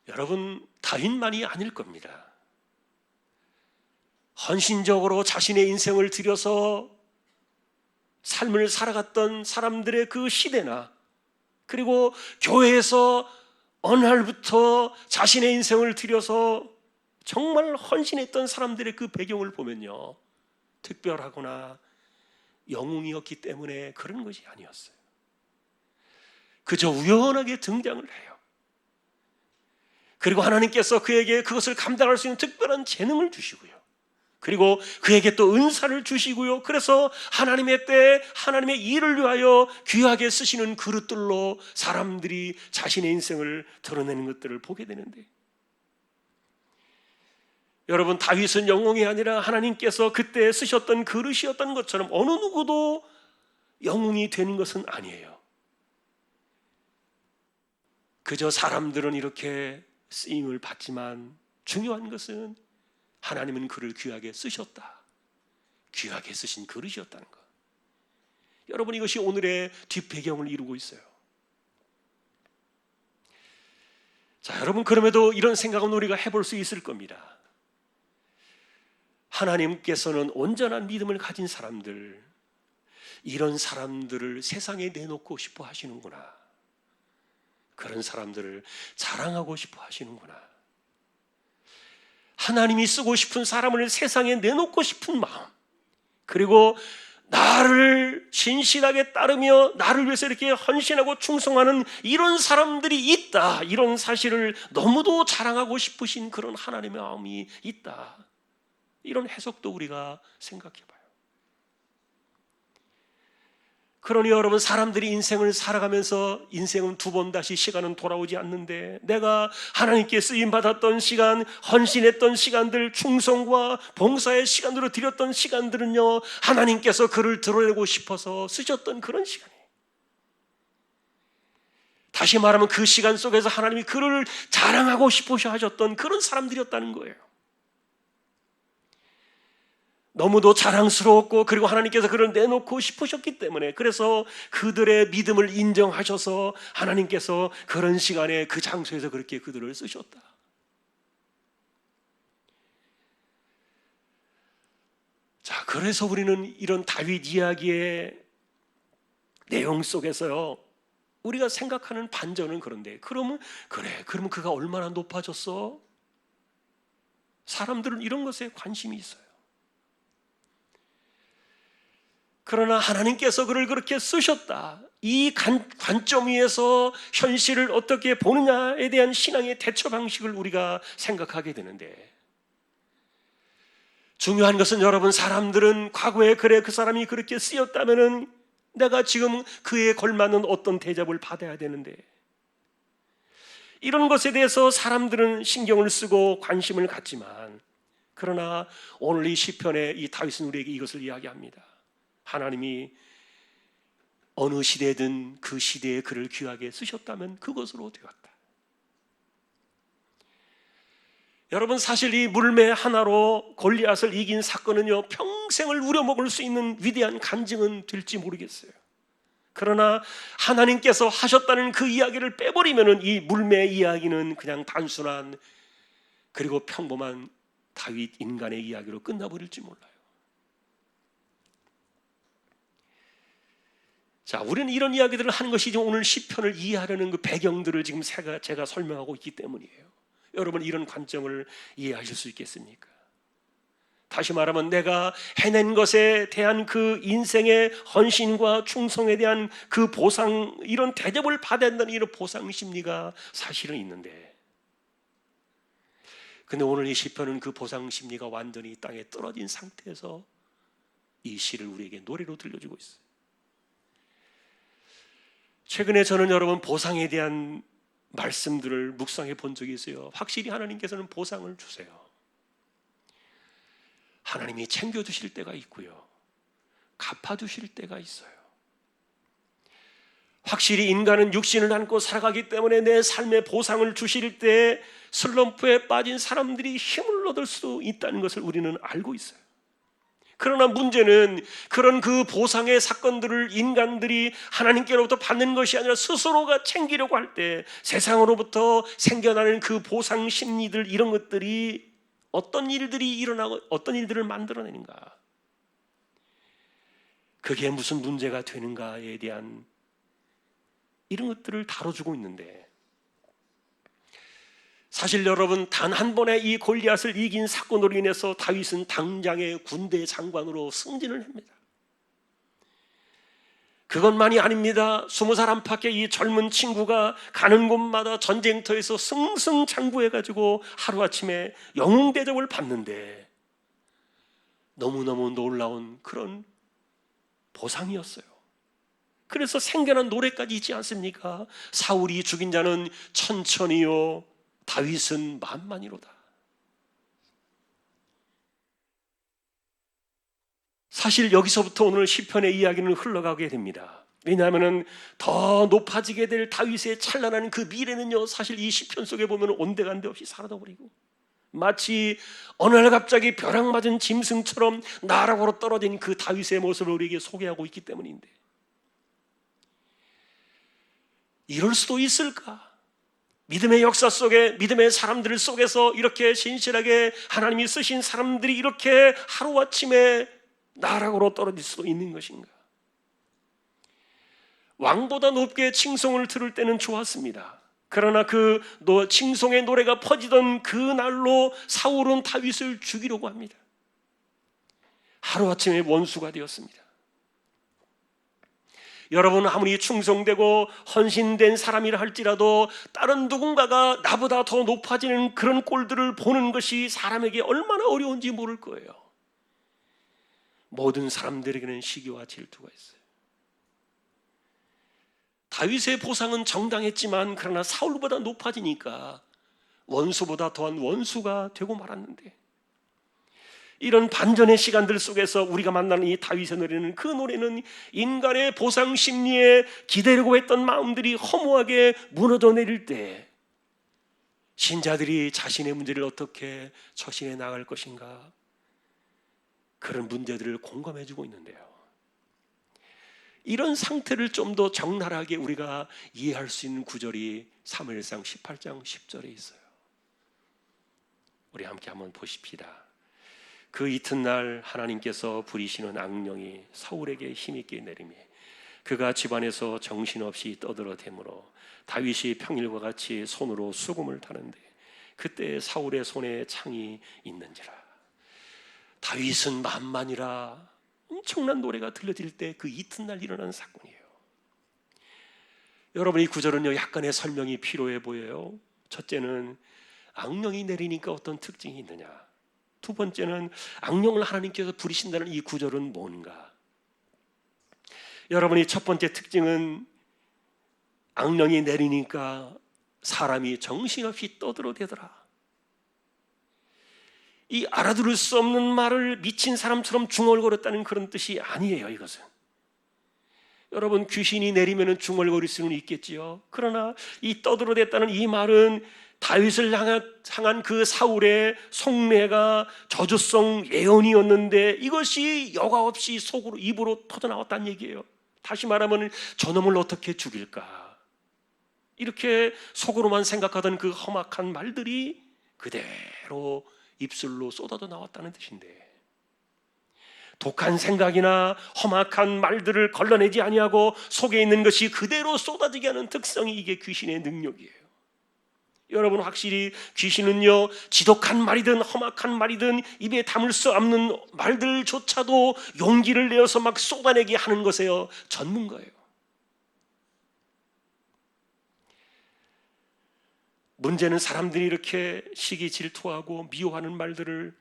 Speaker 1: 여러분, 다윗만이 아닐 겁니다. 헌신적으로 자신의 인생을 들여서 삶을 살아갔던 사람들의 그 시대나, 그리고 교회에서 어느 날부터 자신의 인생을 들여서 정말 헌신했던 사람들의 그 배경을 보면요, 특별하거나 영웅이었기 때문에 그런 것이 아니었어요. 그저 우연하게 등장을 해요. 그리고 하나님께서 그에게 그것을 감당할 수 있는 특별한 재능을 주시고요, 그리고 그에게 또 은사를 주시고요, 그래서 하나님의 때 하나님의 일을 위하여 귀하게 쓰시는 그릇들로 사람들이 자신의 인생을 드러내는 것들을 보게 되는데, 여러분, 다윗은 영웅이 아니라 하나님께서 그때 쓰셨던 그릇이었던 것처럼 어느 누구도 영웅이 되는 것은 아니에요. 그저 사람들은 이렇게 쓰임을 받지만 중요한 것은 하나님은 그를 귀하게 쓰셨다, 귀하게 쓰신 그릇이었다는 것. 여러분, 이것이 오늘의 뒷배경을 이루고 있어요. 자, 여러분, 그럼에도 이런 생각은 우리가 해볼 수 있을 겁니다. 하나님께서는 온전한 믿음을 가진 사람들, 이런 사람들을 세상에 내놓고 싶어 하시는구나, 그런 사람들을 자랑하고 싶어 하시는구나. 하나님이 쓰고 싶은 사람을 세상에 내놓고 싶은 마음, 그리고 나를 진실하게 따르며 나를 위해서 이렇게 헌신하고 충성하는 이런 사람들이 있다, 이런 사실을 너무도 자랑하고 싶으신 그런 하나님의 마음이 있다, 이런 해석도 우리가 생각해 봐요. 그러니 여러분, 사람들이 인생을 살아가면서 인생은 두 번 다시 시간은 돌아오지 않는데, 내가 하나님께 쓰임받았던 시간, 헌신했던 시간들, 충성과 봉사의 시간으로 드렸던 시간들은요, 하나님께서 그를 드러내고 싶어서 쓰셨던 그런 시간이에요. 다시 말하면 그 시간 속에서 하나님이 그를 자랑하고 싶으셔 하셨던 그런 사람들이었다는 거예요. 너무도 자랑스러웠고, 그리고 하나님께서 그를 내놓고 싶으셨기 때문에, 그래서 그들의 믿음을 인정하셔서 하나님께서 그런 시간에 그 장소에서 그렇게 그들을 쓰셨다. 자, 그래서 우리는 이런 다윗 이야기의 내용 속에서요, 우리가 생각하는 반전은 그런데, 그러면 그가 얼마나 높아졌어? 사람들은 이런 것에 관심이 있어요. 그러나 하나님께서 그를 그렇게 쓰셨다, 이 관점 위에서 현실을 어떻게 보느냐에 대한 신앙의 대처 방식을 우리가 생각하게 되는데, 중요한 것은 여러분, 사람들은 과거에 그 사람이 그렇게 쓰였다면은 내가 지금 그에 걸맞는 어떤 대접을 받아야 되는데, 이런 것에 대해서 사람들은 신경을 쓰고 관심을 갖지만, 그러나 오늘 이 시편에 이 다윗은 우리에게 이것을 이야기합니다. 하나님이 어느 시대든 그 시대에 그를 귀하게 쓰셨다면 그것으로 되었다. 여러분, 사실 이 물매 하나로 골리앗을 이긴 사건은요, 평생을 우려먹을 수 있는 위대한 간증은 될지 모르겠어요. 그러나 하나님께서 하셨다는 그 이야기를 빼버리면 이 물매 이야기는 그냥 단순한, 그리고 평범한 다윗 인간의 이야기로 끝나버릴지 몰라요. 자, 우리는 이런 이야기들을 하는 것이 지금 오늘 시편을 이해하려는 그 배경들을 지금 제가 설명하고 있기 때문이에요. 여러분, 이런 관점을 이해하실 수 있겠습니까? 다시 말하면 내가 해낸 것에 대한 그 인생의 헌신과 충성에 대한 그 보상, 이런 대접을 받아야 한다는 이런 보상 심리가 사실은 있는데, 근데 오늘 이 시편은 그 보상 심리가 완전히 땅에 떨어진 상태에서 이 시를 우리에게 노래로 들려주고 있어요. 최근에 저는 여러분, 보상에 대한 말씀들을 묵상해 본 적이 있어요. 확실히 하나님께서는 보상을 주세요. 하나님이 챙겨주실 때가 있고요, 갚아주실 때가 있어요. 확실히 인간은 육신을 안고 살아가기 때문에 내 삶의 보상을 주실 때 슬럼프에 빠진 사람들이 힘을 얻을 수 있다는 것을 우리는 알고 있어요. 그러나 문제는 그런 그 보상의 사건들을 인간들이 하나님께로부터 받는 것이 아니라 스스로가 챙기려고 할 때 세상으로부터 생겨나는 그 보상 심리들, 이런 것들이 어떤 일들이 일어나고 어떤 일들을 만들어내는가, 그게 무슨 문제가 되는가에 대한 이런 것들을 다뤄주고 있는데, 사실 여러분, 단 한 번의 이 골리앗을 이긴 사건으로 인해서 다윗은 당장의 군대 장관으로 승진을 합니다. 그것만이 아닙니다. 20살 안팎의 이 젊은 친구가 가는 곳마다 전쟁터에서 승승장구해가지고 하루아침에 영웅 대접을 받는데 너무너무 놀라운 그런 보상이었어요. 그래서 생겨난 노래까지 있지 않습니까? 사울이 죽인 자는 천천히요, 다윗은 만만이로다. 사실 여기서부터 오늘 시편의 이야기는 흘러가게 됩니다. 왜냐하면 더 높아지게 될 다윗의 찬란한 그 미래는요, 사실 이 시편 속에 보면 온데간데 없이 사라져버리고 마치 어느 날 갑자기 벼락 맞은 짐승처럼 나락으로 떨어진 그 다윗의 모습을 우리에게 소개하고 있기 때문인데, 이럴 수도 있을까? 믿음의 역사 속에, 믿음의 사람들 속에서 이렇게 신실하게 하나님이 쓰신 사람들이 이렇게 하루아침에 나락으로 떨어질 수도 있는 것인가? 왕보다 높게 칭송을 들을 때는 좋았습니다. 그러나 그 칭송의 노래가 퍼지던 그 날로 사울은 다윗을 죽이려고 합니다. 하루아침에 원수가 되었습니다. 여러분, 아무리 충성되고 헌신된 사람이라 할지라도 다른 누군가가 나보다 더 높아지는 그런 꼴들을 보는 것이 사람에게 얼마나 어려운지 모를 거예요. 모든 사람들에게는 시기와 질투가 있어요. 다윗의 보상은 정당했지만 그러나 사울보다 높아지니까 원수보다 더한 원수가 되고 말았는데, 이런 반전의 시간들 속에서 우리가 만나는 이 다윗의 노래는, 그 노래는 인간의 보상 심리에 기대려고 했던 마음들이 허무하게 무너져 내릴 때 신자들이 자신의 문제를 어떻게 처신해 나갈 것인가, 그런 문제들을 공감해주고 있는데요, 이런 상태를 좀 더 적나라하게 우리가 이해할 수 있는 구절이 사무엘상 18장 10절에 있어요. 우리 함께 한번 보십시다. 그 이튿날 하나님께서 부리시는 악령이 사울에게 힘있게 내리매 그가 집안에서 정신없이 떠들어대므로 다윗이 평일과 같이 손으로 수금을 타는데 그때 사울의 손에 창이 있는지라. 다윗은 만만이라 엄청난 노래가 들려질 때 그 이튿날 일어난 사건이에요. 여러분, 이 구절은요, 약간의 설명이 필요해 보여요. 첫째는 악령이 내리니까 어떤 특징이 있느냐, 두 번째는 악령을 하나님께서 부리신다는 이 구절은 뭔가. 여러분이 첫 번째 특징은 악령이 내리니까 사람이 정신없이 떠들어대더라. 이 알아들을 수 없는 말을 미친 사람처럼 중얼거렸다는 그런 뜻이 아니에요. 이것은 여러분, 귀신이 내리면 중얼거릴 수는 있겠지요. 그러나 이 떠들어댔다는 이 말은 다윗을 향한 그 사울의 속내가 저주성 예언이었는데 이것이 여과 없이 속으로 입으로 터져나왔다는 얘기예요. 다시 말하면 저놈을 어떻게 죽일까, 이렇게 속으로만 생각하던 그 험악한 말들이 그대로 입술로 쏟아져 나왔다는 뜻인데, 독한 생각이나 험악한 말들을 걸러내지 아니하고 속에 있는 것이 그대로 쏟아지게 하는 특성이 이게 귀신의 능력이에요. 여러분, 확실히 귀신은요, 지독한 말이든 험악한 말이든 입에 담을 수 없는 말들조차도 용기를 내어서 막 쏟아내게 하는 것에요 전문가예요. 문제는 사람들이 이렇게 시기 질투하고 미워하는 말들을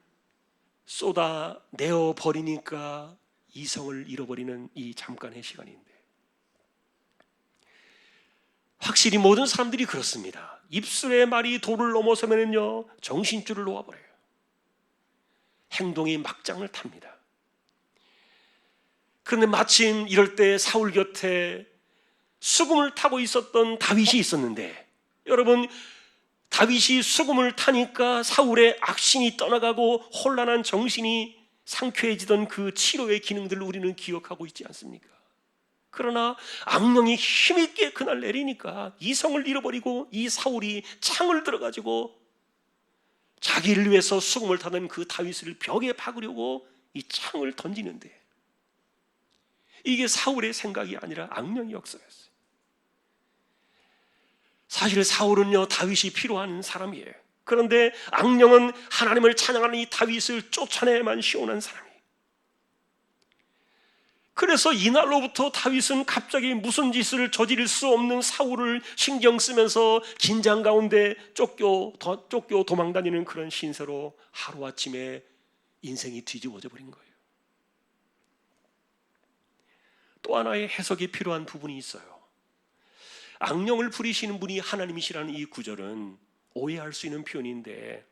Speaker 1: 쏟아내어 버리니까 이성을 잃어버리는 이 잠깐의 시간인데, 확실히 모든 사람들이 그렇습니다. 입술의 말이 도를 넘어서면요 정신줄을 놓아버려요. 행동이 막장을 탑니다. 그런데 마침 이럴 때 사울 곁에 수금을 타고 있었던 다윗이 있었는데, 여러분, 다윗이 수금을 타니까 사울의 악신이 떠나가고 혼란한 정신이 상쾌해지던 그 치료의 기능들을 우리는 기억하고 있지 않습니까? 그러나 악령이 힘있게 그날 내리니까 이성을 잃어버리고 이 사울이 창을 들어가지고 자기를 위해서 수금을 타던 그 다윗을 벽에 박으려고 이 창을 던지는데, 이게 사울의 생각이 아니라 악령의 역사였어요. 사실 사울은요, 다윗이 필요한 사람이에요. 그런데 악령은 하나님을 찬양하는 이 다윗을 쫓아내만 시원한 사람이에요. 그래서 이날로부터 다윗은 갑자기 무슨 짓을 저지를 수 없는 사울을 신경 쓰면서 긴장 가운데 쫓겨 도망다니는 그런 신세로 하루아침에 인생이 뒤집어져 버린 거예요. 또 하나의 해석이 필요한 부분이 있어요. 악령을 부리시는 분이 하나님이시라는 이 구절은 오해할 수 있는 표현인데,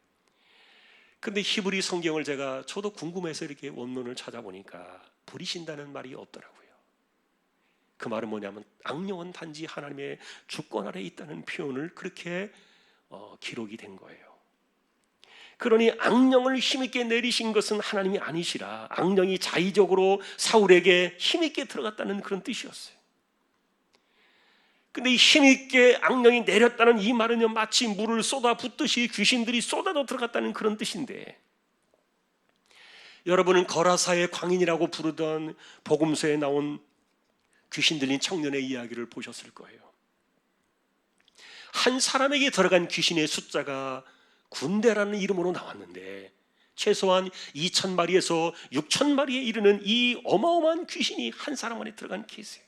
Speaker 1: 근데 히브리 성경을 저도 궁금해서 이렇게 원문을 찾아보니까 부리신다는 말이 없더라고요. 그 말은 뭐냐면 악령은 단지 하나님의 주권 아래 있다는 표현을 그렇게 기록이 된 거예요. 그러니 악령을 힘있게 내리신 것은 하나님이 아니시라 악령이 자의적으로 사울에게 힘있게 들어갔다는 그런 뜻이었어요. 근데 이 힘있게 악령이 내렸다는 이 말은요, 마치 물을 쏟아붓듯이 귀신들이 쏟아져 들어갔다는 그런 뜻인데, 여러분은 거라사의 광인이라고 부르던 복음서에 나온 귀신 들린 청년의 이야기를 보셨을 거예요. 한 사람에게 들어간 귀신의 숫자가 군대라는 이름으로 나왔는데 최소한 2,000마리에서 6,000마리에 이르는 이 어마어마한 귀신이 한 사람 안에 들어간 케이스예요.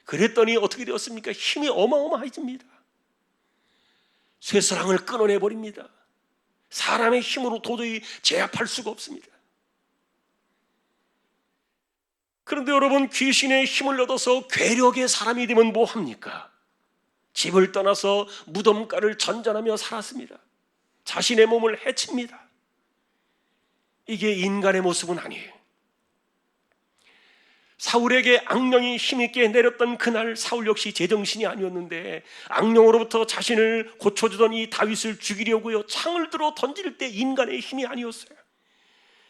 Speaker 1: 그랬더니 어떻게 되었습니까? 힘이 어마어마해집니다. 쇠사랑을 끊어내버립니다. 사람의 힘으로 도저히 제압할 수가 없습니다. 그런데 여러분, 귀신의 힘을 얻어서 괴력의 사람이 되면 뭐합니까? 집을 떠나서 무덤가를 전전하며 살았습니다. 자신의 몸을 해칩니다. 이게 인간의 모습은 아니에요. 사울에게 악령이 힘있게 내렸던 그날 사울 역시 제정신이 아니었는데 악령으로부터 자신을 고쳐주던 이 다윗을 죽이려고요 창을 들어 던질 때 인간의 힘이 아니었어요.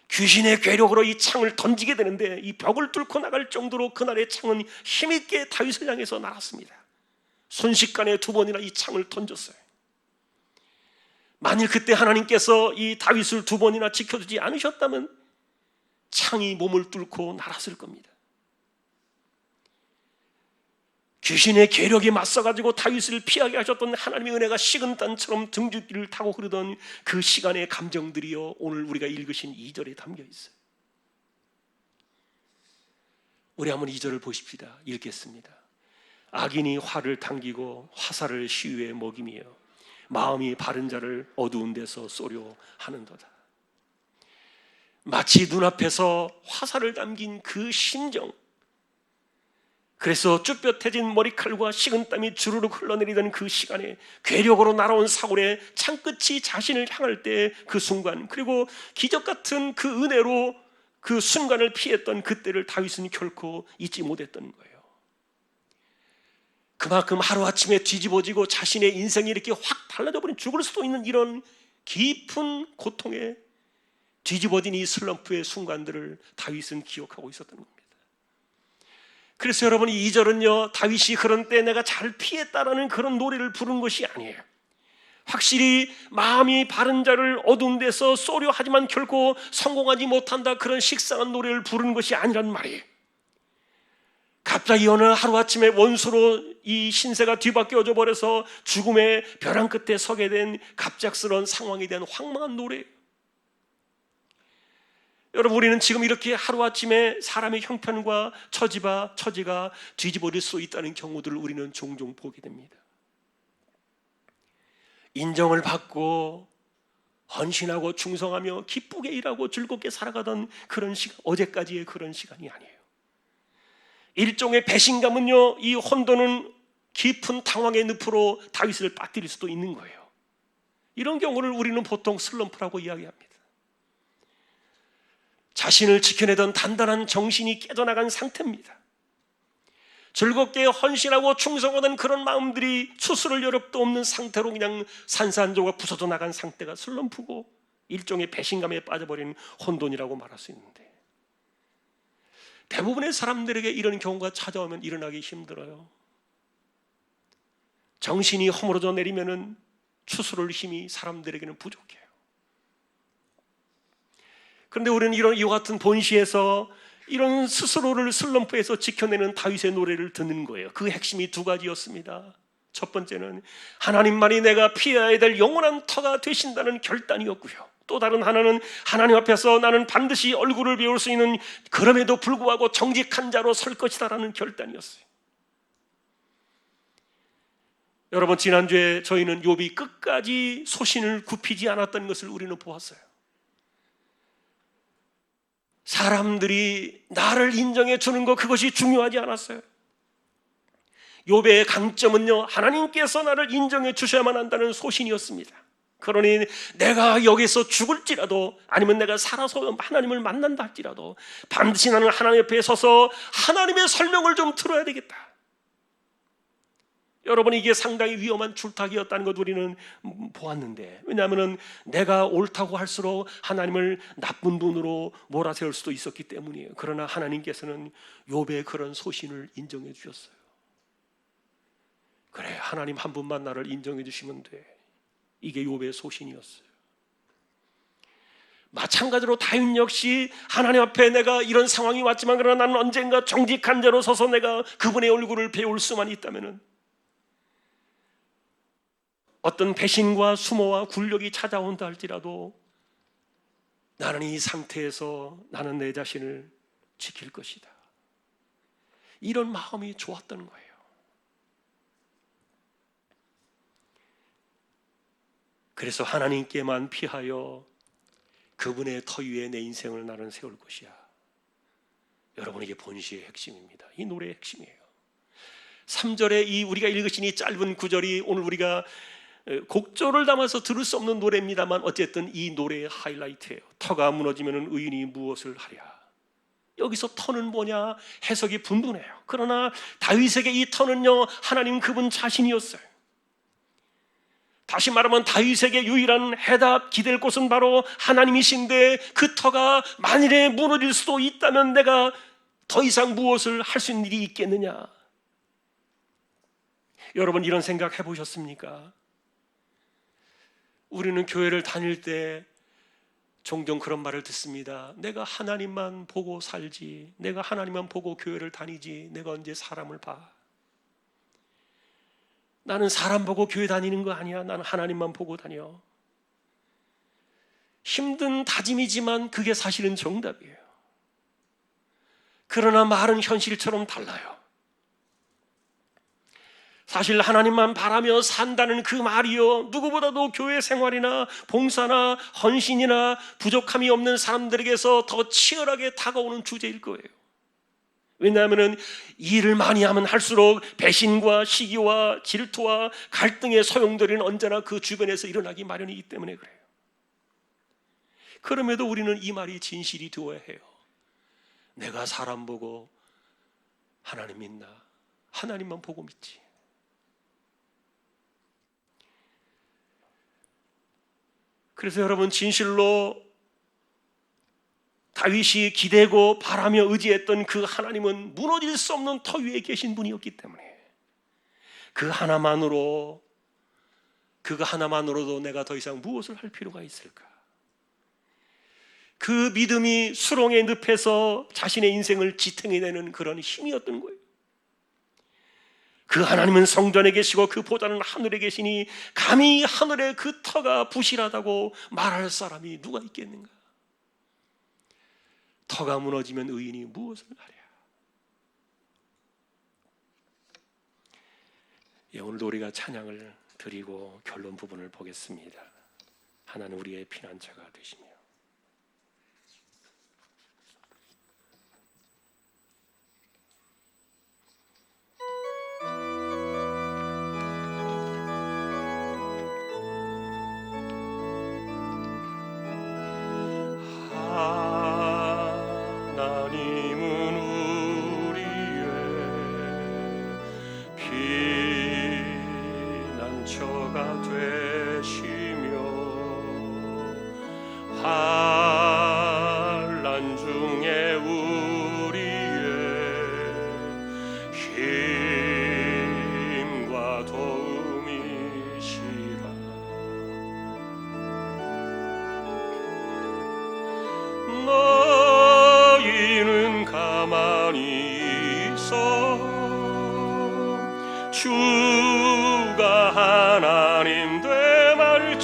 Speaker 1: 귀신의 괴력으로 이 창을 던지게 되는데 이 벽을 뚫고 나갈 정도로 그날의 창은 힘있게 다윗을 향해서 날았습니다. 순식간에 2번이나 이 창을 던졌어요. 만일 그때 하나님께서 이 다윗을 2번이나 지켜주지 않으셨다면 창이 몸을 뚫고 날았을 겁니다. 귀신의 괴력에 맞서가지고 다윗을 피하게 하셨던 하나님의 은혜가 식은 땅처럼 등줄기를 타고 흐르던 그 시간의 감정들이요 오늘 우리가 읽으신 2절에 담겨 있어요. 우리 한번 2절을 보십시다. 읽겠습니다. 악인이 화를 당기고 화살을 시위에 먹이며 마음이 바른 자를 어두운 데서 쏘려 하는도다. 마치 눈앞에서 화살을 담긴 그 심정, 그래서 쭈뼛해진 머리칼과 식은 땀이 주르륵 흘러내리던 그 시간에 괴력으로 날아온 사울의 창끝이 자신을 향할 때 그 순간, 그리고 기적 같은 그 은혜로 그 순간을 피했던 그때를 다윗은 결코 잊지 못했던 거예요. 그만큼 하루아침에 뒤집어지고 자신의 인생이 이렇게 확 달라져 버린, 죽을 수도 있는 이런 깊은 고통에 뒤집어진 이 슬럼프의 순간들을 다윗은 기억하고 있었던 겁니다. 그래서 여러분, 이 2절은요 다윗이 그런 때 내가 잘 피했다라는 그런 노래를 부른 것이 아니에요. 확실히 마음이 바른 자를 어두운 데서 쏘려 하지만 결코 성공하지 못한다, 그런 식상한 노래를 부르는 것이 아니란 말이에요. 갑자기 어느 하루아침에 원수로 이 신세가 뒤바뀌어져 버려서 죽음의 벼랑 끝에 서게 된 갑작스러운 상황에 대한 황망한 노래예요. 여러분, 우리는 지금 이렇게 하루아침에 사람의 형편과 처지가 뒤집어질 수 있다는 경우들을 우리는 종종 보게 됩니다. 인정을 받고 헌신하고 충성하며 기쁘게 일하고 즐겁게 살아가던 그런 시간, 어제까지의 그런 시간이 아니에요. 일종의 배신감은요 이 혼돈은 깊은 당황의 늪으로 다윗을 빠뜨릴 수도 있는 거예요. 이런 경우를 우리는 보통 슬럼프라고 이야기합니다. 자신을 지켜내던 단단한 정신이 깨져나간 상태입니다. 즐겁게 헌신하고 충성하던 그런 마음들이 추스를 여력도 없는 상태로 그냥 산산조각 부서져 나간 상태가 슬럼프고 일종의 배신감에 빠져버린 혼돈이라고 말할 수 있는데, 대부분의 사람들에게 이런 경우가 찾아오면 일어나기 힘들어요. 정신이 허물어져 내리면은 추스를 힘이 사람들에게는 부족해요. 그런데 우리는 이와 같은 본시에서 이런 스스로를 슬럼프에서 지켜내는 다윗의 노래를 듣는 거예요. 그 핵심이 두 가지였습니다. 첫 번째는 하나님만이 내가 피해야 될 영원한 터가 되신다는 결단이었고요. 또 다른 하나는 하나님 앞에서 나는 반드시 얼굴을 배울 수 있는, 그럼에도 불구하고 정직한 자로 설 것이다라는 결단이었어요. 여러분, 지난주에 저희는 욥이 끝까지 소신을 굽히지 않았던 것을 우리는 보았어요. 사람들이 나를 인정해 주는 것, 그것이 중요하지 않았어요. 욥의 강점은요, 하나님께서 나를 인정해 주셔야만 한다는 소신이었습니다. 그러니 내가 여기서 죽을지라도, 아니면 내가 살아서 하나님을 만난다 할지라도 반드시 나는 하나님 옆에 서서 하나님의 설명을 좀 들어야 되겠다. 여러분, 이게 상당히 위험한 줄타기였다는 것 우리는 보았는데, 왜냐하면 내가 옳다고 할수록 하나님을 나쁜 분으로 몰아세울 수도 있었기 때문이에요. 그러나 하나님께서는 욥의 그런 소신을 인정해 주셨어요. 그래, 하나님 한 분만 나를 인정해 주시면 돼. 이게 욥의 소신이었어요. 마찬가지로 다윗 역시 하나님 앞에 내가 이런 상황이 왔지만, 그러나 나는 언젠가 정직한 자로 서서 내가 그분의 얼굴을 배울 수만 있다면은, 어떤 배신과 수모와 굴욕이 찾아온다 할지라도 나는 이 상태에서 나는 내 자신을 지킬 것이다. 이런 마음이 좋았던 거예요. 그래서 하나님께만 피하여 그분의 터 위에 내 인생을 나는 세울 것이야. 여러분, 이게 본시의 핵심입니다. 이 노래의 핵심이에요. 3절에 이 우리가 읽으신 이 짧은 구절이 오늘 우리가 곡조를 담아서 들을 수 없는 노래입니다만, 어쨌든 이 노래의 하이라이트예요. 터가 무너지면 의인이 무엇을 하랴. 여기서 터는 뭐냐, 해석이 분분해요. 그러나 다윗에게 이 터는요, 하나님 그분 자신이었어요. 다시 말하면 다윗에게 유일한 해답, 기댈 곳은 바로 하나님이신데, 그 터가 만일에 무너질 수도 있다면 내가 더 이상 무엇을 할 수 있는 일이 있겠느냐. 여러분, 이런 생각 해보셨습니까? 우리는 교회를 다닐 때 종종 그런 말을 듣습니다. 내가 하나님만 보고 살지, 내가 하나님만 보고 교회를 다니지, 내가 언제 사람을 봐. 나는 사람 보고 교회 다니는 거 아니야. 나는 하나님만 보고 다녀. 힘든 다짐이지만 그게 사실은 정답이에요. 그러나 말은 현실처럼 달라요. 사실 하나님만 바라며 산다는 그 말이요, 누구보다도 교회 생활이나 봉사나 헌신이나 부족함이 없는 사람들에게서 더 치열하게 다가오는 주제일 거예요. 왜냐하면 일을 많이 하면 할수록 배신과 시기와 질투와 갈등의 소용돌이는 언제나 그 주변에서 일어나기 마련이기 때문에 그래요. 그럼에도 우리는 이 말이 진실이 되어야 해요. 내가 사람 보고 하나님 믿나? 하나님만 보고 믿지. 그래서 여러분, 진실로 다윗이 기대고 바라며 의지했던 그 하나님은 무너질 수 없는 터 위에 계신 분이었기 때문에, 그거 하나만으로도 내가 더 이상 무엇을 할 필요가 있을까? 그 믿음이 수렁의 늪에서 자신의 인생을 지탱해내는 그런 힘이었던 거예요. 그 하나님은 성전에 계시고 그 보좌는 하늘에 계시니 감히 하늘의 그 터가 부실하다고 말할 사람이 누가 있겠는가? 터가 무너지면 의인이 무엇을 하랴? 오늘도 우리가 찬양을 드리고 결론 부분을 보겠습니다. 하나는 우리의 피난처가 되시며. 하나는 하나님은 우리의 피난처가 되시며 환난 중에 우리의 힘과 도움이시라. 너희는 가만히 있어 주가 하나님 되말지어다.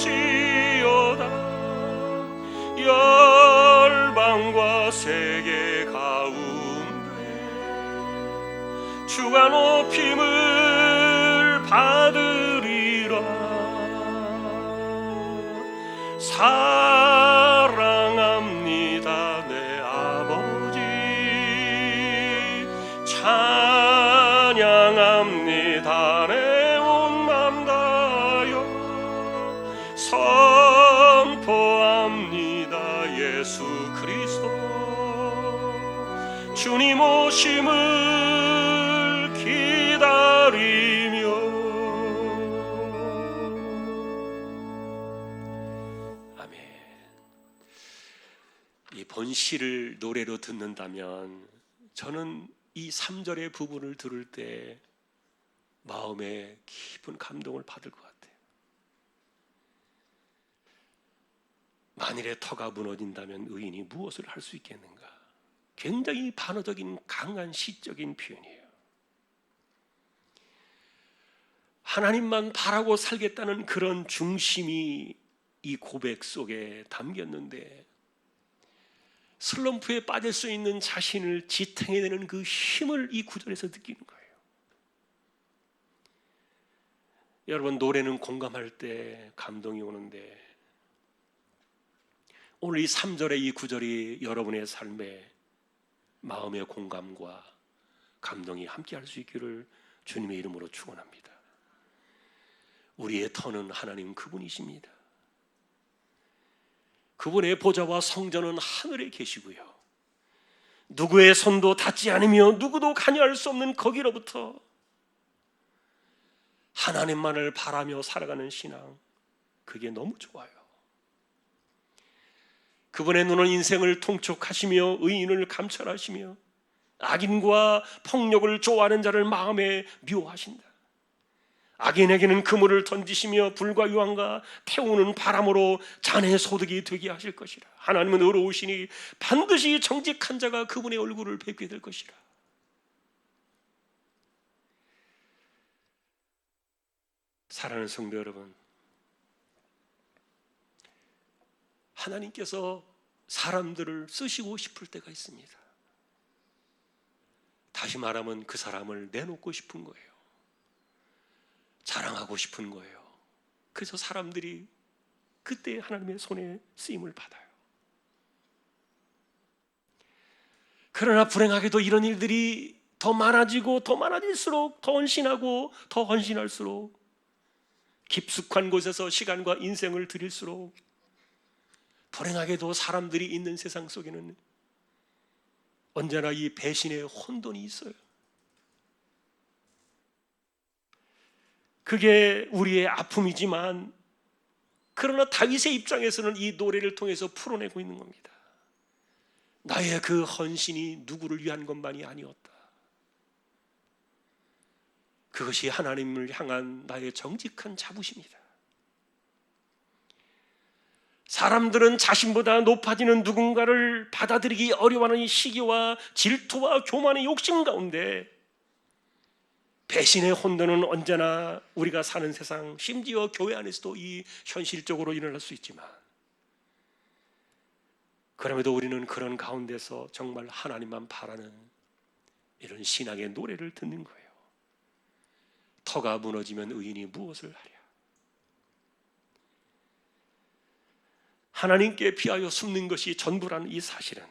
Speaker 1: 열방과 세계 가운데 주가 높임을 받으리라. 사랑합니다 내 아버지, 찬양합니다 내 온 맘 다하여, 선포합니다 예수 그리스도 주님 오심을 기다리며. 아멘. 이 본시를 노래로 듣는다면 저는 이 3절의 부분을 들을 때 마음에 깊은 감동을 받을 것 같아요. 만일에 터가 무너진다면 의인이 무엇을 할 수 있겠는가? 굉장히 반어적인 강한 시적인 표현이에요. 하나님만 바라고 살겠다는 그런 중심이 이 고백 속에 담겼는데, 슬럼프에 빠질 수 있는 자신을 지탱해내는 그 힘을 이 구절에서 느끼는 거예요. 여러분, 노래는 공감할 때 감동이 오는데 오늘 이 3절의 이 구절이 여러분의 삶에 마음의 공감과 감동이 함께할 수 있기를 주님의 이름으로 축원합니다. 우리의 터는 하나님 그분이십니다. 그분의 보좌와 성전은 하늘에 계시고요, 누구의 손도 닿지 않으며 누구도 관여할 수 없는 거기로부터 하나님만을 바라며 살아가는 신앙, 그게 너무 좋아요. 그분의 눈은 인생을 통촉하시며 의인을 감찰하시며 악인과 폭력을 좋아하는 자를 마음에 미워하신다. 악인에게는 그물을 던지시며 불과 유황과 태우는 바람으로 잔해 소득이 되게 하실 것이라. 하나님은 의로우시니 반드시 정직한 자가 그분의 얼굴을 뵙게 될 것이라. 사랑하는 성도 여러분, 하나님께서 사람들을 쓰시고 싶을 때가 있습니다. 다시 말하면 그 사람을 내놓고 싶은 거예요. 자랑하고 싶은 거예요. 그래서 사람들이 그때 하나님의 손에 쓰임을 받아요. 그러나 불행하게도 이런 일들이 더 많아지고 더 많아질수록 더 헌신하고 더 헌신할수록 깊숙한 곳에서 시간과 인생을 들일수록 불행하게도 사람들이 있는 세상 속에는 언제나 이 배신의 혼돈이 있어요. 그게 우리의 아픔이지만, 그러나 다윗의 입장에서는 이 노래를 통해서 풀어내고 있는 겁니다. 나의 그 헌신이 누구를 위한 것만이 아니었다. 그것이 하나님을 향한 나의 정직한 자부심이다. 사람들은 자신보다 높아지는 누군가를 받아들이기 어려워하는 이 시기와 질투와 교만의 욕심 가운데 배신의 혼돈은 언제나 우리가 사는 세상, 심지어 교회 안에서도 이 현실적으로 일어날 수 있지만, 그럼에도 우리는 그런 가운데서 정말 하나님만 바라는 이런 신앙의 노래를 듣는 거예요. 터가 무너지면 의인이 무엇을 하랴. 하나님께 비하여 숨는 것이 전부라는 이 사실은,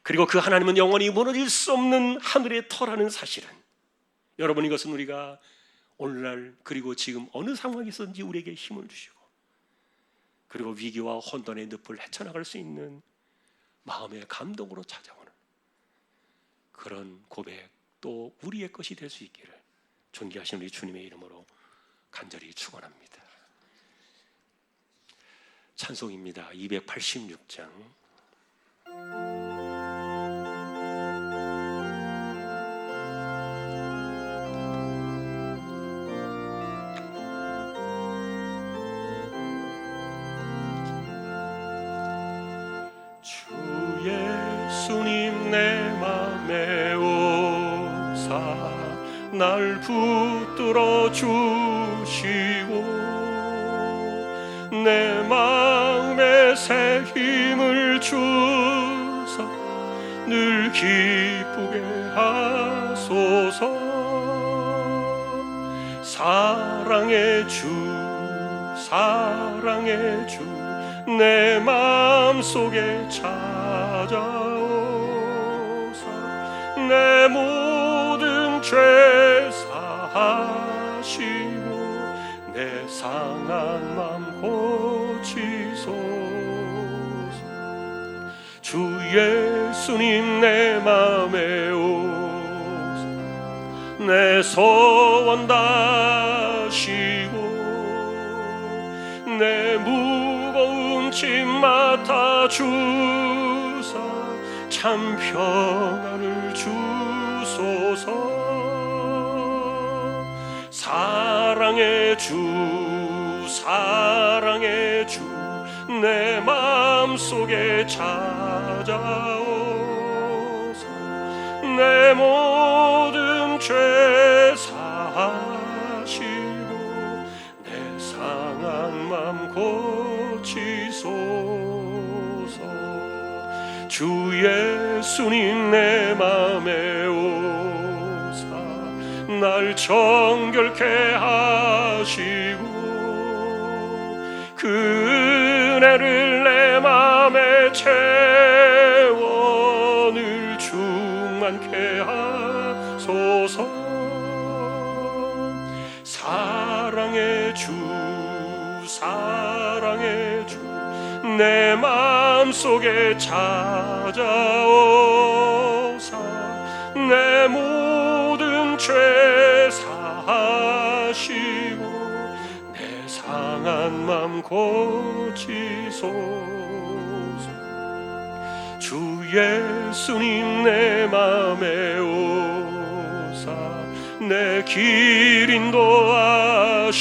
Speaker 1: 그리고 그 하나님은 영원히 무너질 수 없는 하늘의 터라는 사실은, 여러분, 이것은 우리가 오늘날 그리고 지금 어느 상황에서든지 우리에게 힘을 주시고, 그리고 위기와 혼돈의 늪을 헤쳐나갈 수 있는 마음의 감동으로 찾아오는 그런 고백, 또 우리의 것이 될 수 있기를 존귀하신 우리 주님의 이름으로 간절히 축원합니다. 찬송입니다. 286장. 주 예수님 내 맘에 오사 날 붙들어 주시고 내 마음에 새 힘을 주사 늘 기쁘게 하소서. 사랑의 주 사랑의 주 내 마음속에 찾아오사 내 모든 죄 사하시고 내 상한 맘 고치소서. 주 예수님 내 맘에 오사 내 소원 다시고 내 무거운 짐 맡아 주사 참 평안을 주소서. 사랑의 주 사랑의 주 내 마음속에 찾아오사 내 모든 죄 사하시고 내 상한 맘 고치소서. 주 예수님 내 맘에 오사 날 정결케 하시고 그 은혜를 내 맘에 채워 늘 충만케 하소서. 사랑의 주 사랑의 주 내 마음속에 찾아오사 내 모든 죄 사하시고 내 상한 맘 고치소서. 주 예수님 내 맘에 오사 내 길 인도하시고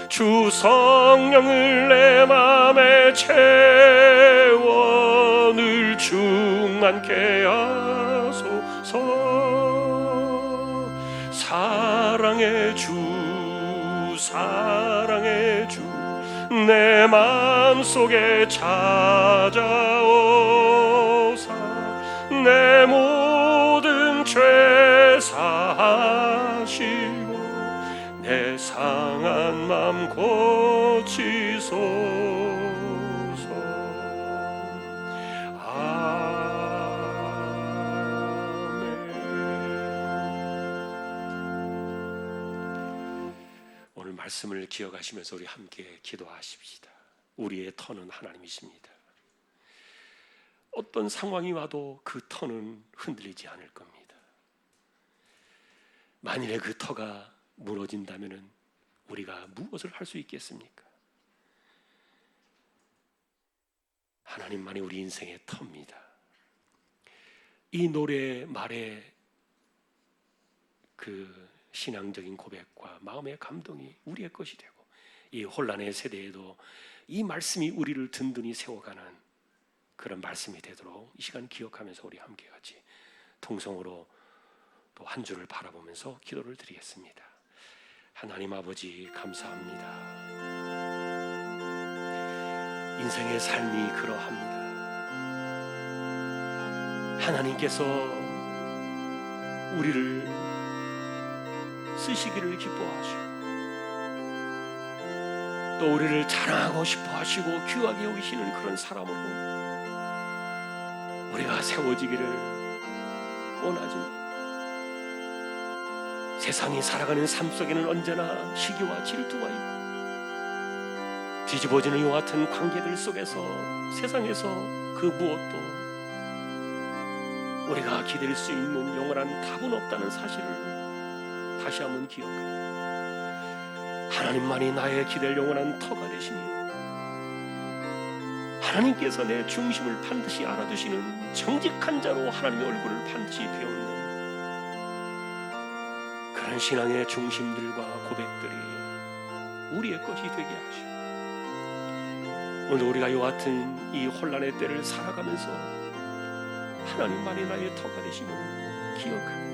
Speaker 1: 주 성령을 내 맘에 채워 늘 충만케 하소서. 사랑의 주 사랑의 주 내 마음속에 찾아오사 내 모든 죄 사하시고 내 상한 맘 고치소서. 아멘. 오늘 말씀을 기억하시면서 우리 함께 기도하십시다. 우리의 터는 하나님이십니다. 어떤 상황이 와도 그 터는 흔들리지 않을 겁니다. 만일에 그 터가 무너진다면 우리가 무엇을 할 수 있겠습니까? 하나님만이 우리 인생의 터입니다. 이 노래 말에 그 신앙적인 고백과 마음의 감동이 우리의 것이 되고 이 혼란의 세대에도 이 말씀이 우리를 든든히 세워가는 그런 말씀이 되도록 이 시간 기억하면서 우리 함께 같이 통성으로 또 한 주를 바라보면서 기도를 드리겠습니다. 하나님 아버지 감사합니다. 인생의 삶이 그러합니다. 하나님께서 우리를 쓰시기를 기뻐하시고 또 우리를 자랑하고 싶어 하시고 귀하게 여기시는 그런 사람으로 우리가 세워지기를 원하지만 세상이 살아가는 삶 속에는 언제나 시기와 질투가 있고 뒤집어지는 이와 같은 관계들 속에서 세상에서 그 무엇도 우리가 기댈 수 있는 영원한 답은 없다는 사실을 다시 한번 기억합니다. 하나님만이 나의 기댈 영원한 터가 되시니 하나님께서 내 중심을 반드시 알아두시는 정직한 자로 하나님의 얼굴을 반드시 배우는 그런 신앙의 중심들과 고백들이 우리의 것이 되게 하시오. 오늘 우리가 이와 같은 이 혼란의 때를 살아가면서 하나님만이 나의 터가 되심을 기억하며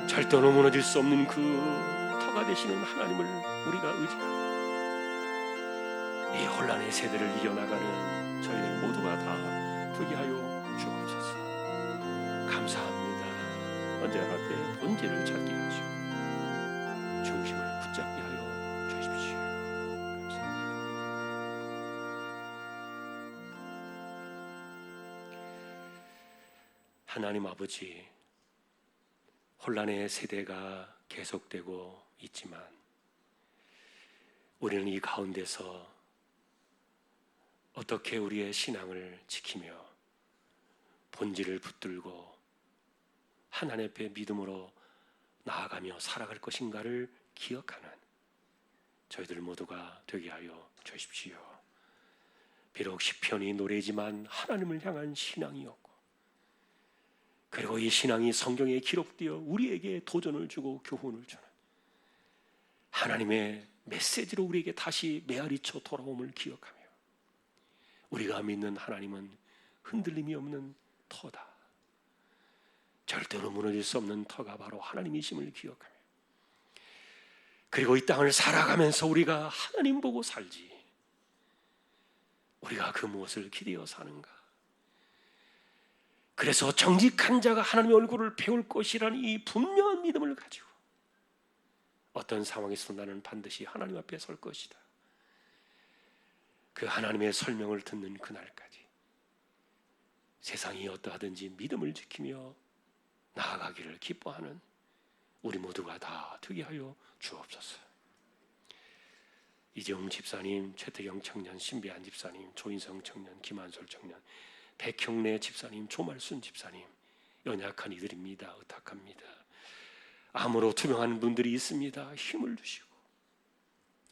Speaker 1: 절대로 무너질 수 없는 그 터가 되시는 하나님을 우리가 의지하며 이 혼란의 세대를 이겨나가는 저희들 모두가 다 되게 하여 주옵소서. 감사합니다. 언제나 앞에 본질을 찾게 하시오. 중심을 붙잡게 하여 주십시오. 감사합니다. 하나님 아버지, 혼란의 세대가 계속되고 있지만 우리는 이 가운데서 어떻게 우리의 신앙을 지키며 본질을 붙들고 하나님 앞에 믿음으로 나아가며 살아갈 것인가를 기억하는 저희들 모두가 되게 하여 주십시오. 비록 시편이 노래지만 하나님을 향한 신앙이었고, 그리고 이 신앙이 성경에 기록되어 우리에게 도전을 주고 교훈을 주는 하나님의 메시지로 우리에게 다시 메아리쳐 돌아옴을 기억하며 우리가 믿는 하나님은 흔들림이 없는 터다. 절대로 무너질 수 없는 터가 바로 하나님이심을 기억하며, 그리고 이 땅을 살아가면서 우리가 하나님 보고 살지 우리가 그 무엇을 기대어 사는가. 그래서 정직한 자가 하나님의 얼굴을 배울 것이라는 이 분명한 믿음을 가지고 어떤 상황에서 나는 반드시 하나님 앞에 설 것이다. 그 하나님의 설명을 듣는 그날까지 세상이 어떠하든지 믿음을 지키며 나아가기를 기뻐하는 우리 모두가 다 되게 하여 주옵소서. 이재용 집사님, 최태경 청년, 신비한 집사님, 조인성 청년, 김한솔 청년, 백형래 집사님, 조말순 집사님, 연약한 이들입니다. 의탁합니다. 암으로 투병하는 분들이 있습니다. 힘을 주시고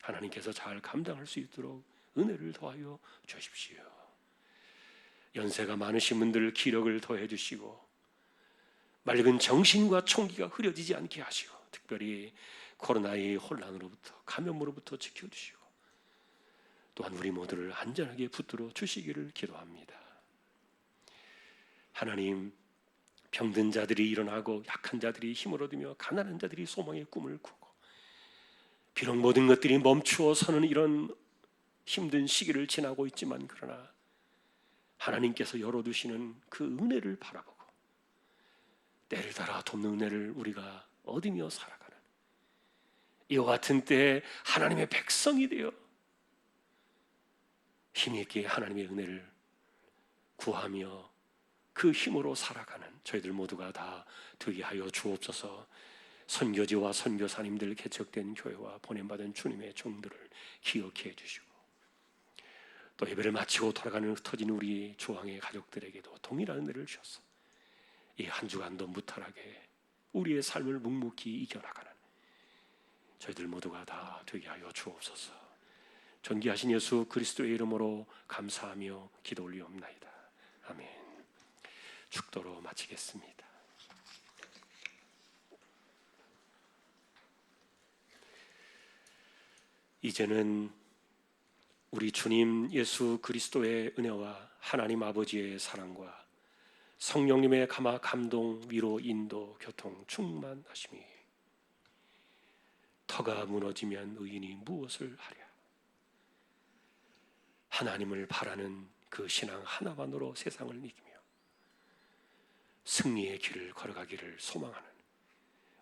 Speaker 1: 하나님께서 잘 감당할 수 있도록 은혜를 더하여 주십시오. 연세가 많으신 분들 기력을 더해 주시고 맑은 정신과 총기가 흐려지지 않게 하시고 특별히 코로나의 혼란으로부터 감염으로부터 지켜주시고 또한 우리 모두를 안전하게 붙들어 주시기를 기도합니다. 하나님, 병든 자들이 일어나고 약한 자들이 힘을 얻으며 가난한 자들이 소망의 꿈을 꾸고 비록 모든 것들이 멈추어 서는 이런 힘든 시기를 지나고 있지만 그러나 하나님께서 열어두시는 그 은혜를 바라보고 때를 따라 돕는 은혜를 우리가 얻으며 살아가는 이와 같은 때에 하나님의 백성이 되어 힘있게 하나님의 은혜를 구하며 그 힘으로 살아가는 저희들 모두가 다 되게 하여 주옵소서. 선교지와 선교사님들 개척된 교회와 보냄받은 주님의 종들을 기억해 주시고 또 예배를 마치고 돌아가는 흩어진 우리 조항의 가족들에게도 동일한 은혜를 주셔서 이 한 주간도 무탈하게 우리의 삶을 묵묵히 이겨나가는 저희들 모두가 다 되게 하여 주옵소서. 존귀하신 예수 그리스도의 이름으로 감사하며 기도 올리옵나이다. 아멘. 축도로 마치겠습니다. 이제는 우리 주님 예수 그리스도의 은혜와 하나님 아버지의 사랑과 성령님의 감동, 위로, 인도, 교통, 충만하심이 터가 무너지면 의인이 무엇을 하랴. 하나님을 바라는 그 신앙 하나만으로 세상을 이기며 승리의 길을 걸어가기를 소망하는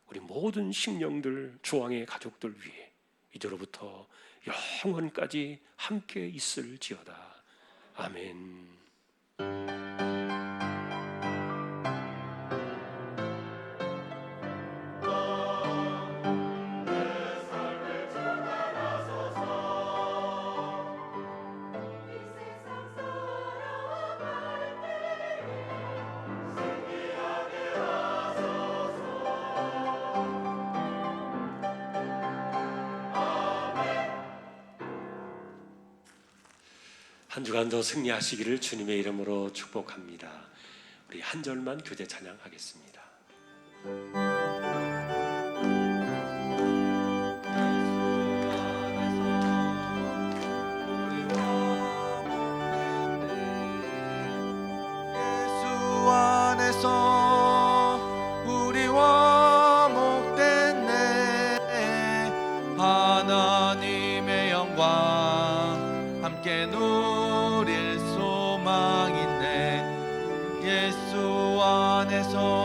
Speaker 1: 우리 모든 심령들, 조항의 가족들 위해 이제로부터 영원까지 함께 있을지어다. 아멘. 한 주간도 승리하시기를 주님의 이름으로 축복합니다. 우리 한 절만 교제 찬양하겠습니다.
Speaker 3: 예수 안에서 우리와 목됐네. 하나님의 영광 함께 누릴 소망 있네. 예수 안에서